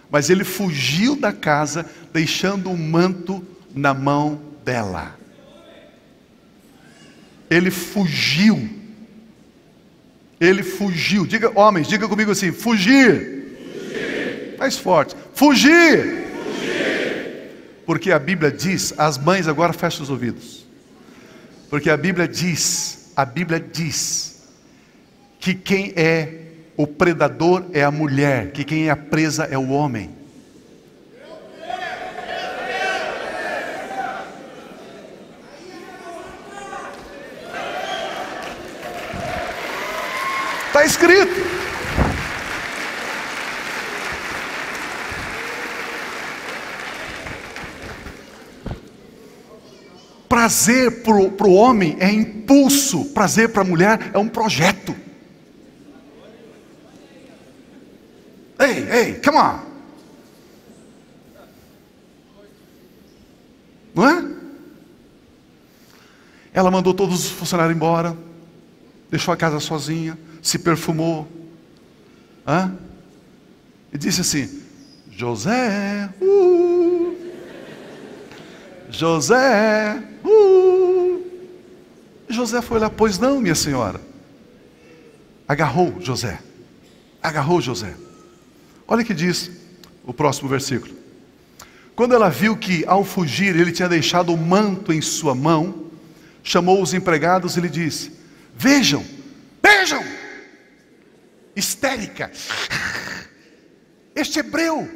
Mas ele fugiu da casa, deixando o manto na mão dela. Ele fugiu. Ele fugiu. Diga, homens, diga comigo assim: fugir. Fugir. Mais forte. Fugir. Fugir. Porque a Bíblia diz, as mães agora fecham os ouvidos. Porque a Bíblia diz que quem é o predador é a mulher, que quem é a presa é o homem. Está escrito. Prazer para o homem é impulso, prazer para a mulher é um projeto. Ei, come on. Não é? Ela mandou todos os funcionários embora, deixou a casa sozinha, se perfumou, e disse assim: José, José, José foi lá, pois não, minha senhora. Agarrou José. Olha o que diz o próximo versículo. Quando ela viu que ao fugir ele tinha deixado o manto em sua mão, chamou os empregados e lhe disse: vejam, histérica, este hebreu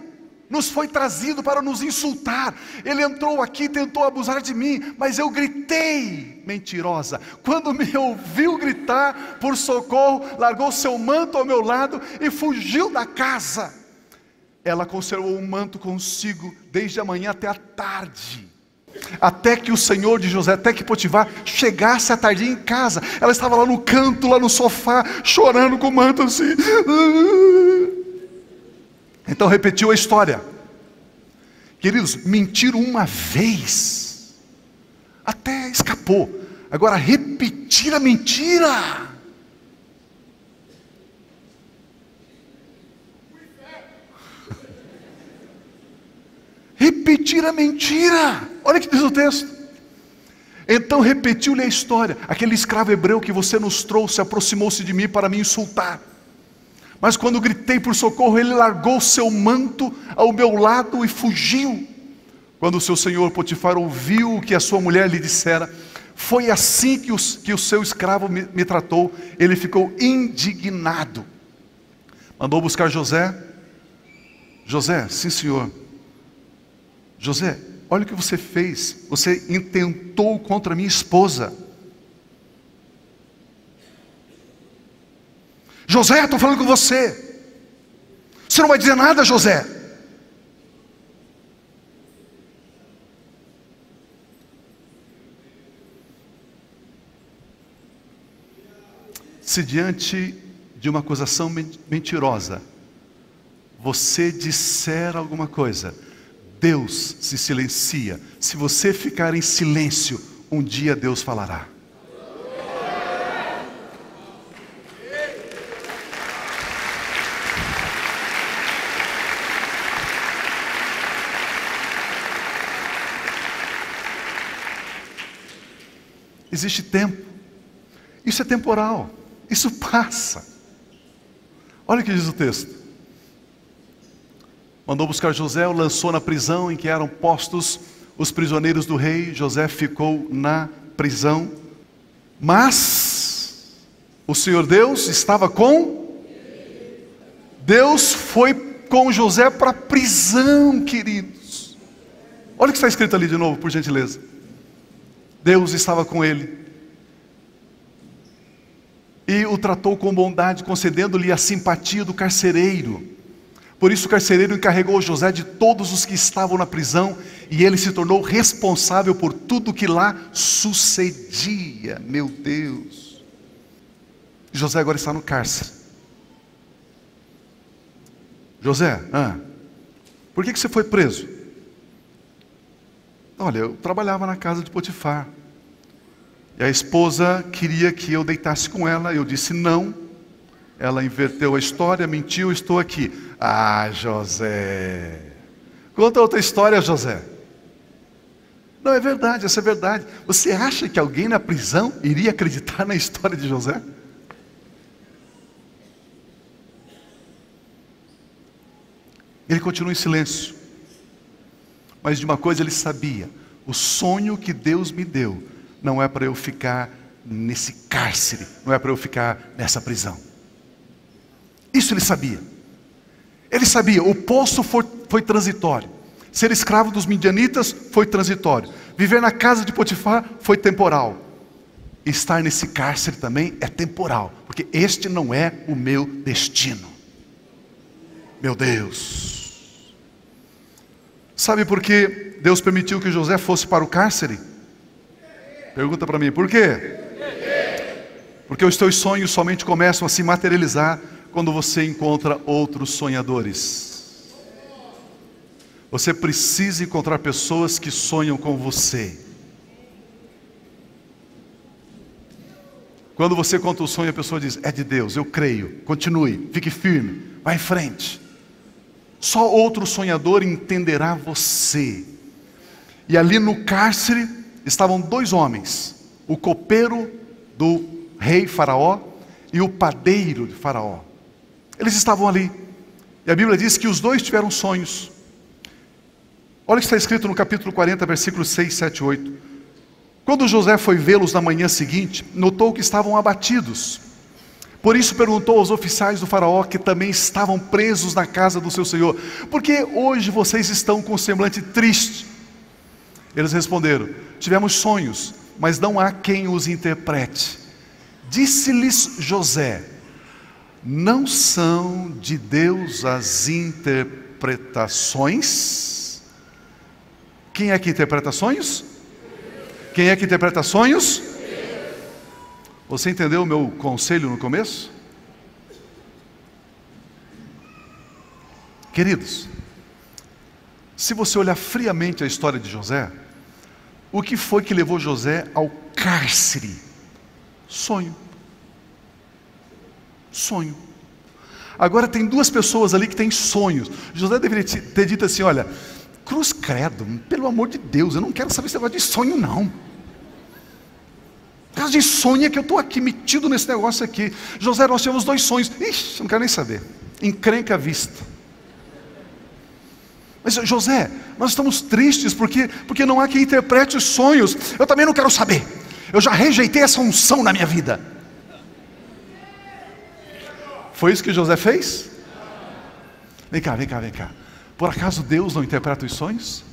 nos foi trazido para nos insultar. Ele entrou aqui e tentou abusar de mim, mas eu gritei, mentirosa. Quando me ouviu gritar por socorro, largou seu manto ao meu lado e fugiu da casa. Ela conservou o manto consigo desde a manhã até a tarde, até que o senhor de José, até que Potifar chegasse à tarde em casa. Ela estava lá no canto, lá no sofá, chorando com o manto assim. Então repetiu a história. Queridos, mentiram uma vez, até escapou. Agora repetir a mentira. Repetir a mentira. Olha o que diz o texto. Então repetiu-lhe a história. Aquele escravo hebreu que você nos trouxe aproximou-se de mim para me insultar. Mas quando gritei por socorro, ele largou seu manto ao meu lado e fugiu. Quando o seu senhor Potifar ouviu o que a sua mulher lhe dissera, foi assim que o seu escravo me tratou. Ele ficou indignado. Mandou buscar José. José, sim senhor. José, olha o que você fez. Você intentou contra minha esposa. José, estou falando com você. Você não vai dizer nada, José. Se diante de uma acusação mentirosa, você disser alguma coisa, Deus se silencia. Se você ficar em silêncio, um dia Deus falará. Existe tempo. Isso é temporal. Isso passa. Olha o que diz o texto. Mandou buscar José, o lançou na prisão em que eram postos os prisioneiros do rei. José ficou na prisão. Mas o Senhor Deus estava com... Deus foi com José para a prisão, queridos. Olha o que está escrito ali de novo, por gentileza. Deus estava com ele e o tratou com bondade, concedendo-lhe a simpatia do carcereiro. Por isso o carcereiro encarregou José de todos os que estavam na prisão, e ele se tornou responsável por tudo que lá sucedia. Meu Deus! José agora está no cárcere. José, por que você foi preso? Olha, eu trabalhava na casa de Potifar, e a esposa queria que eu deitasse com ela. Eu disse não. Ela inverteu a história, mentiu, estou aqui. Ah, José, conta outra história, José. Não, é verdade, essa é verdade. Você acha que alguém na prisão iria acreditar na história de José? Ele continua em silêncio, mas de uma coisa ele sabia: o sonho que Deus me deu não é para eu ficar nesse cárcere, não é para eu ficar nessa prisão. Isso ele sabia. Ele sabia, o poço foi transitório. Ser escravo dos midianitas foi transitório. Viver na casa de Potifar foi temporal. Estar nesse cárcere também é temporal, porque este não é o meu destino. Meu Deus! Sabe por que Deus permitiu que José fosse para o cárcere? Pergunta para mim, por quê? Porque os teus sonhos somente começam a se materializar quando você encontra outros sonhadores. Você precisa encontrar pessoas que sonham com você. Quando você conta o sonho, a pessoa diz: é de Deus, eu creio, continue, fique firme, vá em frente. Só outro sonhador entenderá você. E ali no cárcere estavam dois homens: o copeiro do rei Faraó e o padeiro de Faraó. Eles estavam ali, e a Bíblia diz que os dois tiveram sonhos. Olha o que está escrito no capítulo 40, versículos 6, 7 e 8. Quando José foi vê-los na manhã seguinte, notou que estavam abatidos. Por isso perguntou aos oficiais do Faraó, que também estavam presos na casa do seu senhor: por que hoje vocês estão com semblante triste? Eles responderam: tivemos sonhos, mas não há quem os interprete. Disse-lhes José: não são de Deus as interpretações? Quem é que interpreta sonhos? Quem é que interpreta sonhos? Você entendeu o meu conselho no começo? Queridos, se você olhar friamente a história de José, o que foi que levou José ao cárcere? Sonho. Sonho. Agora tem duas pessoas ali que têm sonhos. José deveria ter dito assim: olha, cruz credo, pelo amor de Deus, eu não quero saber esse negócio de sonho não. Por causa de sonho é que eu estou aqui metido nesse negócio aqui. José, nós tivemos dois sonhos. Ixi, não quero nem saber. Encrenca à vista. Mas José, nós estamos tristes porque não há quem interprete os sonhos. Eu também não quero saber. Eu já rejeitei essa unção na minha vida. Foi isso que José fez? Vem cá, vem cá, vem cá. Por acaso Deus não interpreta os sonhos?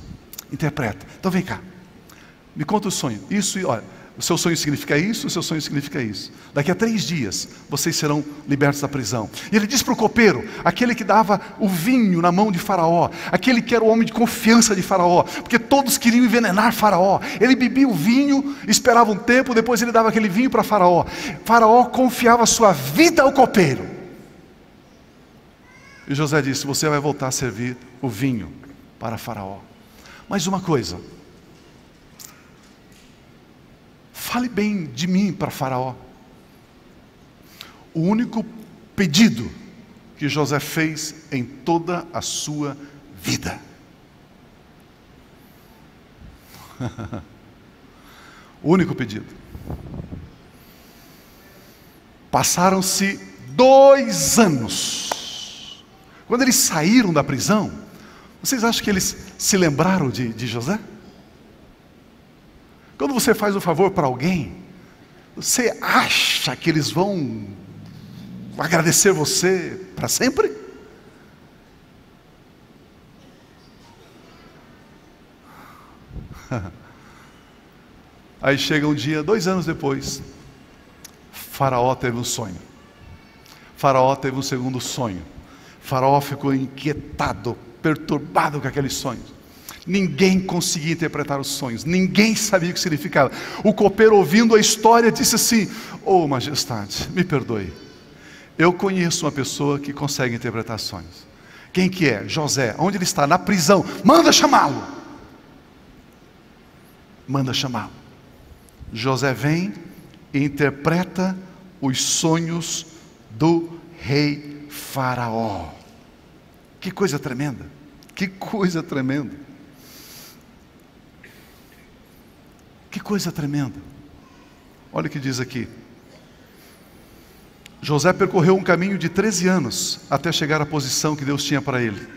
Interpreta. Então vem cá. Me conta o sonho. Isso, olha, o seu sonho significa isso, o seu sonho significa isso. Daqui a 3 dias, vocês serão libertos da prisão. E ele diz para o copeiro, aquele que dava o vinho na mão de Faraó, aquele que era o homem de confiança de Faraó, porque todos queriam envenenar Faraó. Ele bebia o vinho, esperava um tempo, depois ele dava aquele vinho para Faraó. Faraó confiava a sua vida ao copeiro. E José disse: você vai voltar a servir o vinho para Faraó. Mas uma coisa, fale bem de mim para Faraó. O único pedido que José fez em toda a sua vida. O único pedido. Passaram-se 2 anos. Quando eles saíram da prisão, vocês acham que eles se lembraram de José? Quando você faz um favor para alguém, você acha que eles vão agradecer você para sempre? Aí chega um dia, 2 anos depois, Faraó teve um sonho. Faraó teve um segundo sonho. Faraó ficou inquietado, perturbado com aqueles sonhos. Ninguém conseguia interpretar os sonhos, ninguém sabia o que significava. O copeiro, ouvindo a história, disse assim: "Oh, majestade, me perdoe, eu conheço uma pessoa que consegue interpretar sonhos." Quem que é? José. Onde ele está? Na prisão. Manda chamá-lo. Manda chamá-lo. José vem e interpreta os sonhos do rei Faraó. Que coisa tremenda, que coisa tremenda, que coisa tremenda. Olha o que diz aqui: José percorreu um caminho de 13 anos até chegar à posição que Deus tinha para ele.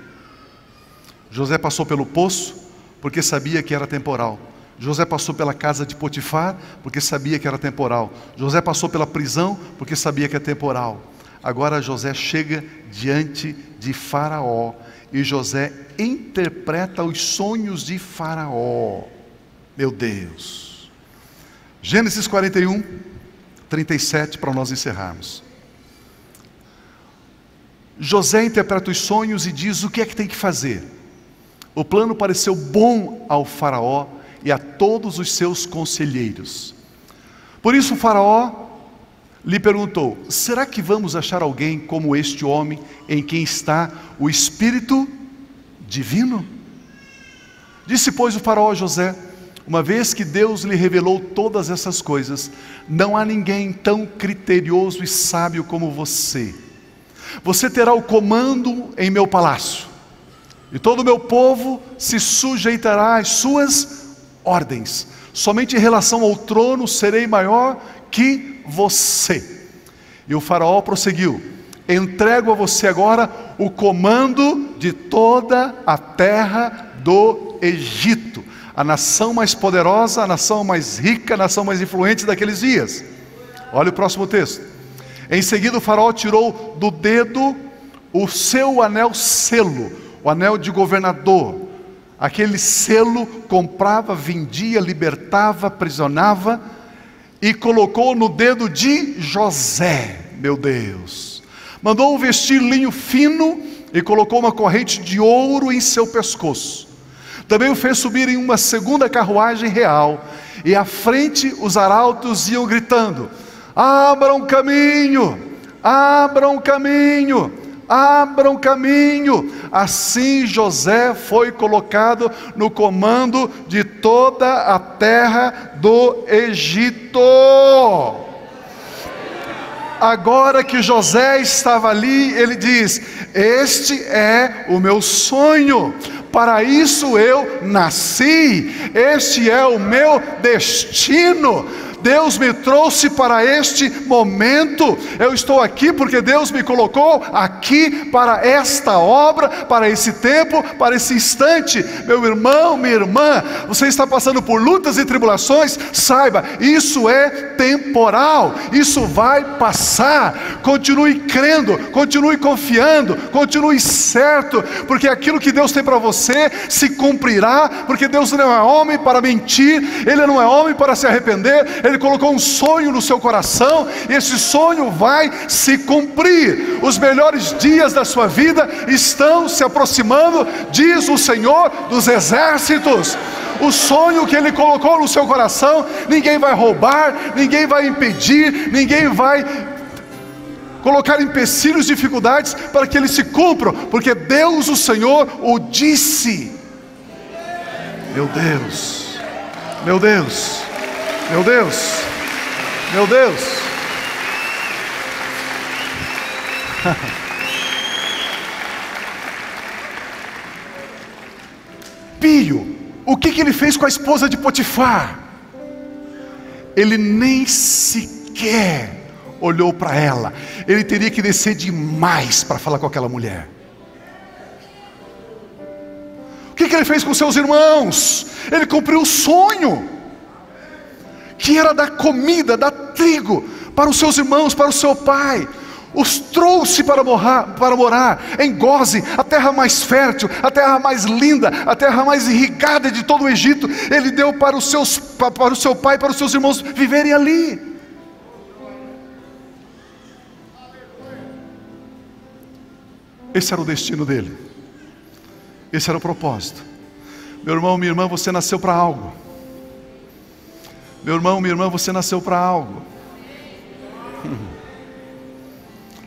José passou pelo poço porque sabia que era temporal. José passou pela casa de Potifar porque sabia que era temporal. José passou pela prisão porque sabia que é temporal. Agora José chega diante de Faraó e José interpreta os sonhos de Faraó. Meu Deus. Gênesis 41, 37, para nós encerrarmos. José interpreta os sonhos e diz o que é que tem que fazer. O plano pareceu bom ao Faraó e a todos os seus conselheiros. Por isso o Faraó lhe perguntou: será que vamos achar alguém como este homem, em quem está o Espírito Divino? Disse, pois, o Faraó a José: uma vez que Deus lhe revelou todas essas coisas, não há ninguém tão criterioso e sábio como você. Você terá o comando em meu palácio, e todo o meu povo se sujeitará às suas ordens. Somente em relação ao trono serei maior que você. E o Faraó prosseguiu: entrego a você agora o comando de toda a terra do Egito, a nação mais poderosa, a nação mais rica, a nação mais influente daqueles dias. Olha o próximo texto. Em seguida o Faraó tirou do dedo o seu anel selo, o anel de governador. Aquele selo comprava, vendia, libertava, aprisionava, e colocou no dedo de José. Meu Deus. Mandou-o vestir linho fino e colocou uma corrente de ouro em seu pescoço. Também o fez subir em uma segunda carruagem real, e à frente os arautos iam gritando: abram caminho, abram caminho, abram caminho. Assim José foi colocado no comando de toda a terra do Egito. Agora que José estava ali, ele diz: este é o meu sonho, para isso eu nasci, este é o meu destino. Deus me trouxe para este momento. Eu estou aqui porque Deus me colocou aqui para esta obra, para esse tempo, para esse instante. Meu irmão, minha irmã, você está passando por lutas e tribulações, saiba, isso é temporal, isso vai passar. Continue crendo, continue confiando, continue certo, porque aquilo que Deus tem para você se cumprirá, porque Deus não é homem para mentir, Ele não é homem para se arrepender. Ele colocou um sonho no seu coração, e esse sonho vai se cumprir. Os melhores dias da sua vida estão se aproximando, diz o Senhor dos exércitos. O sonho que Ele colocou no seu coração, ninguém vai roubar, ninguém vai impedir, ninguém vai colocar empecilhos, dificuldades para que ele se cumpra, porque Deus, o Senhor, o disse. Meu Deus, meu Deus, meu Deus, meu Deus. Pio, o que ele fez com a esposa de Potifar? Ele nem sequer olhou para ela. Ele teria que descer demais para falar com aquela mulher. O que ele fez com seus irmãos? Ele cumpriu o sonho, que era dar comida, dar trigo para os seus irmãos, para o seu pai. os trouxe para morar em Goze, a terra mais fértil, a terra mais linda, a terra mais irrigada de todo o Egito. Ele deu para o seu pai, para os seus irmãos viverem ali. Esse era o destino dele, esse era o propósito. Meu irmão, minha irmã, você nasceu para algo. Meu irmão, minha irmã, você nasceu para algo.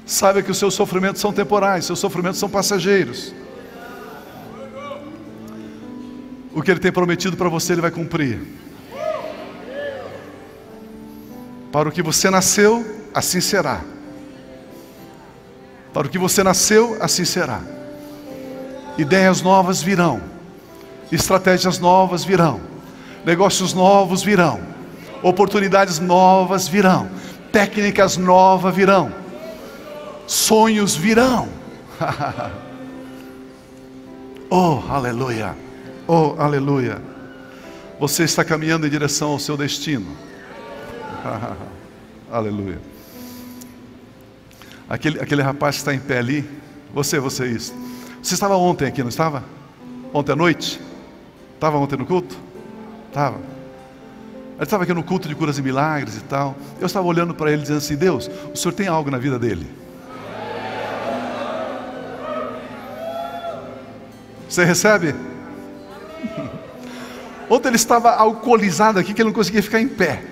Saiba que os seus sofrimentos são temporais, seus sofrimentos são passageiros. O que Ele tem prometido para você, Ele vai cumprir. Para o que você nasceu, assim será. Para o que você nasceu, assim será. Ideias novas virão, estratégias novas virão, negócios novos virão, oportunidades novas virão, técnicas novas virão, sonhos virão. Oh, aleluia! Oh, aleluia! Você está caminhando em direção ao seu destino. Aleluia! Aquele rapaz que está em pé ali, você isso. Você estava ontem aqui, não estava? Ontem à noite? Estava ontem no culto? Estava. Ele estava aqui no culto de curas e milagres e tal. Eu estava olhando para ele dizendo assim: Deus, o Senhor tem algo na vida dele. Você recebe? Ontem ele estava alcoolizado aqui, que ele não conseguia ficar em pé.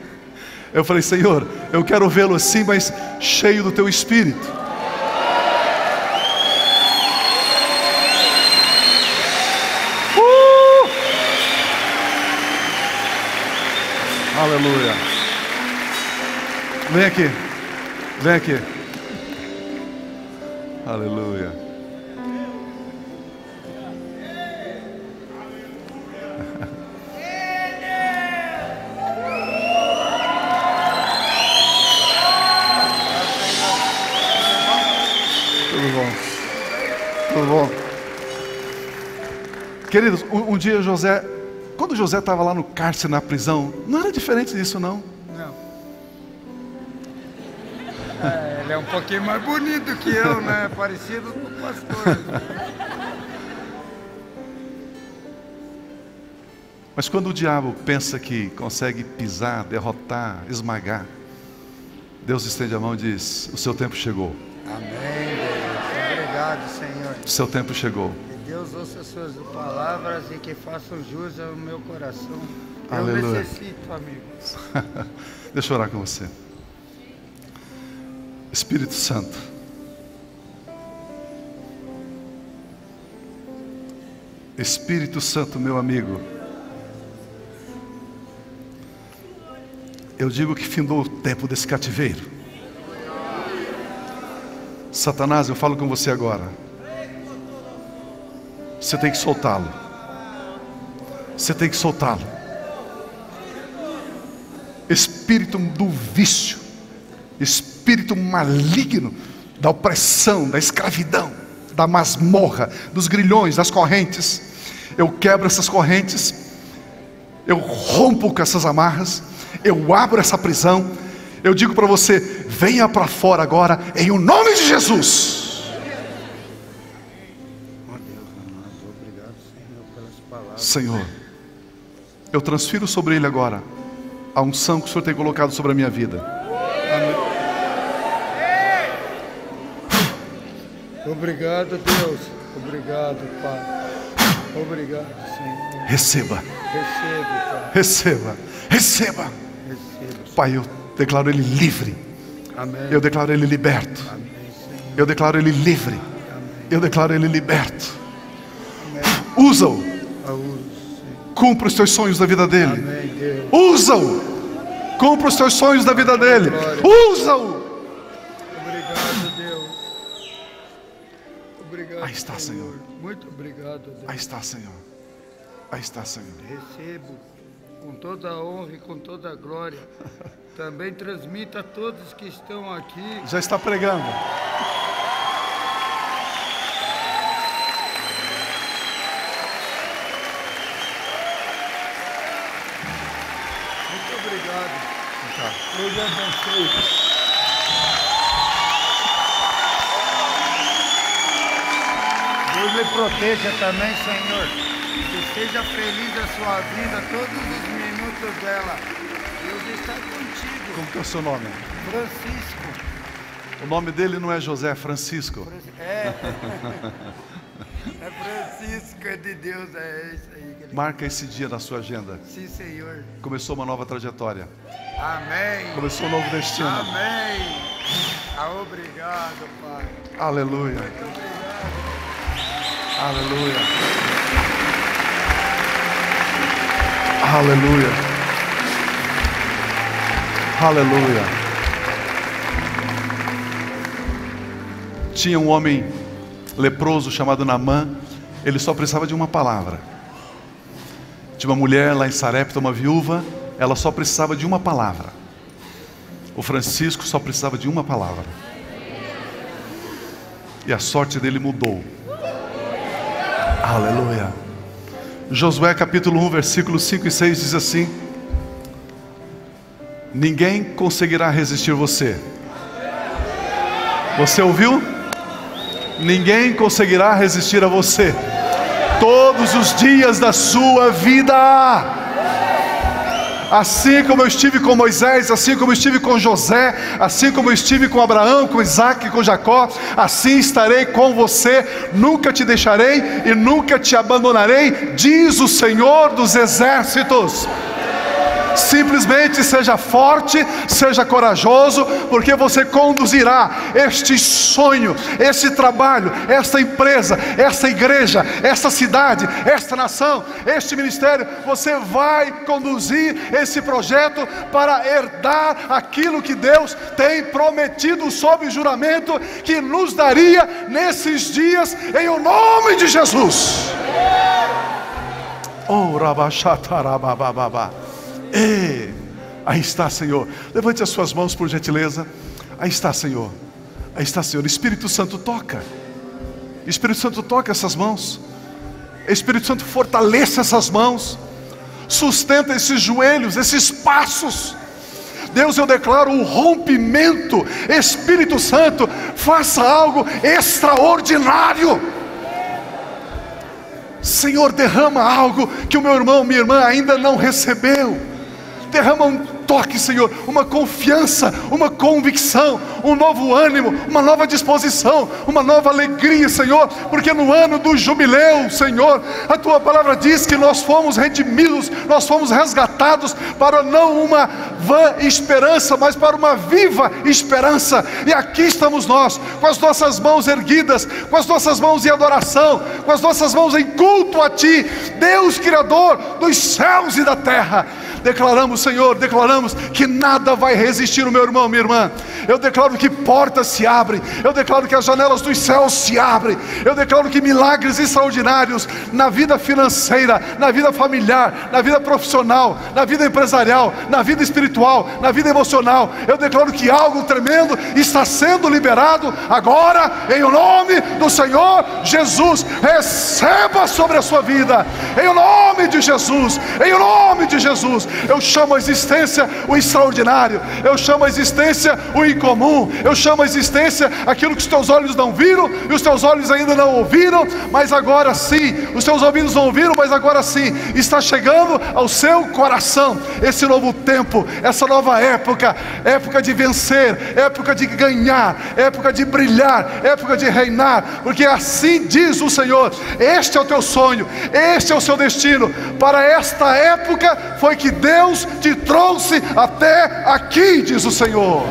Eu falei: Senhor, eu quero vê-lo assim, mas cheio do Teu Espírito. Aleluia. Vem aqui. Vem aqui. Aleluia. Tudo bom? Tudo bom? Queridos, um dia quando José estava lá no cárcere, na prisão, não era diferente disso, não? Não. Ele é um pouquinho mais bonito que eu, né? Parecido com o pastor. Mas quando o diabo pensa que consegue pisar, derrotar, esmagar, Deus estende a mão e diz: o seu tempo chegou. Amém, Deus. Obrigado, Senhor. O seu tempo chegou. Deus ouça as suas palavras e que façam jus ao meu coração. Aleluia. Eu necessito, amigo. Deixa eu orar com você. Espírito Santo, Espírito Santo, meu amigo, eu digo que findou o tempo desse cativeiro. Satanás, eu falo com você agora. Você tem que soltá-lo. Você tem que soltá-lo. Espírito do vício, espírito maligno, da opressão, da escravidão, da masmorra, dos grilhões, das correntes. Eu quebro essas correntes, eu rompo com essas amarras, eu abro essa prisão. Eu digo para você: venha para fora agora, em o nome de Jesus. Senhor, eu transfiro sobre ele agora a unção que o Senhor tem colocado sobre a minha vida. Amém. Obrigado, Deus. Obrigado, Pai. Obrigado, Senhor. Receba. Recebo, Pai. Receba. Receba. Recebo. Pai, eu declaro ele livre. Amém. Eu declaro ele liberto. Amém, Senhor. Eu declaro ele livre. Amém. Eu declaro ele liberto. Amém. Usa-o. Senhor. Cumpra os teus sonhos da vida dele. Amém, Deus. Usa-o. Cumpra os teus sonhos da vida dele. Usa-o. Obrigado, Deus. Obrigado, Aí está, Senhor. Muito obrigado, Deus. Aí está, Senhor. Aí está, Senhor. Recebo com toda a honra e com toda a glória. Também transmita a todos que estão aqui. Já está pregando. Muito obrigado. Deus abençoe. Deus lhe proteja também, Senhor. Que seja feliz a sua vida, todos os minutos dela. Deus está contigo. Como que é o seu nome? Francisco. O nome dele não é José, é Francisco. É. É Francisco, é de Deus, é isso aí. Marca esse dia na sua agenda. Sim, Senhor. Começou uma nova trajetória. Amém. Começou um novo destino. Amém. Obrigado, Pai. Aleluia. Muito obrigado. Aleluia. Aleluia. Aleluia. Tinha um homem leproso chamado Naamã. Ele só precisava de uma palavra. Tinha uma mulher lá em Sarepta, uma viúva. Ela só precisava de uma palavra. O Francisco só precisava de uma palavra. E a sorte dele mudou. Aleluia. Josué capítulo 1, versículos 5 e 6 diz assim: ninguém conseguirá resistir você. Você ouviu? Ninguém conseguirá resistir a você todos os dias da sua vida. Assim como eu estive com Moisés, assim como eu estive com José, assim como eu estive com Abraão, com Isaac, com Jacó, assim estarei com você, nunca te deixarei e nunca te abandonarei, diz o Senhor dos Exércitos. Simplesmente seja forte, seja corajoso, porque você conduzirá este sonho, este trabalho, esta empresa, esta igreja, esta cidade, esta nação, este ministério. Você vai conduzir esse projeto para herdar aquilo que Deus tem prometido sob juramento que nos daria nesses dias, em o nome de Jesus. Oh, rabachatarabababá. Aí está, Senhor. Levante as suas mãos, por gentileza. Aí está, Senhor. Aí está, Senhor. Espírito Santo, toca. Espírito Santo, toca essas mãos. Espírito Santo, fortaleça essas mãos. Sustenta esses joelhos, esses passos. Deus, eu declaro um rompimento. Espírito Santo, faça algo extraordinário. Senhor, derrama algo que o meu irmão, minha irmã ainda não recebeu. Derrama um toque, Senhor, uma confiança, uma convicção, um novo ânimo, uma nova disposição, uma nova alegria, Senhor, porque no ano do jubileu, Senhor, a Tua palavra diz que nós fomos redimidos, nós fomos resgatados para não uma vã esperança, mas para uma viva esperança. E aqui estamos nós, com as nossas mãos erguidas, com as nossas mãos em adoração, com as nossas mãos em culto a Ti, Deus Criador dos céus e da terra. Declaramos, Senhor, declaramos que nada vai resistir o meu irmão, minha irmã. Eu declaro que portas se abrem, eu declaro que as janelas dos céus se abrem, eu declaro que milagres extraordinários na vida financeira, na vida familiar, na vida profissional, na vida empresarial, na vida espiritual, na vida emocional. Eu declaro que algo tremendo está sendo liberado agora, em nome do Senhor Jesus. Receba sobre a sua vida, em nome de Jesus, em nome de Jesus. Eu chamo a existência o extraordinário, eu chamo a existência o incomum, eu chamo a existência aquilo que os teus olhos não viram e os teus olhos ainda não ouviram, mas agora sim, os teus ouvidos não ouviram, mas agora sim, está chegando ao seu coração esse novo tempo, essa nova época, época de vencer, época de ganhar, época de brilhar, época de reinar, porque assim diz o Senhor. Este é o teu sonho, este é o seu destino. Para esta época foi que Deus te trouxe até aqui, diz o Senhor.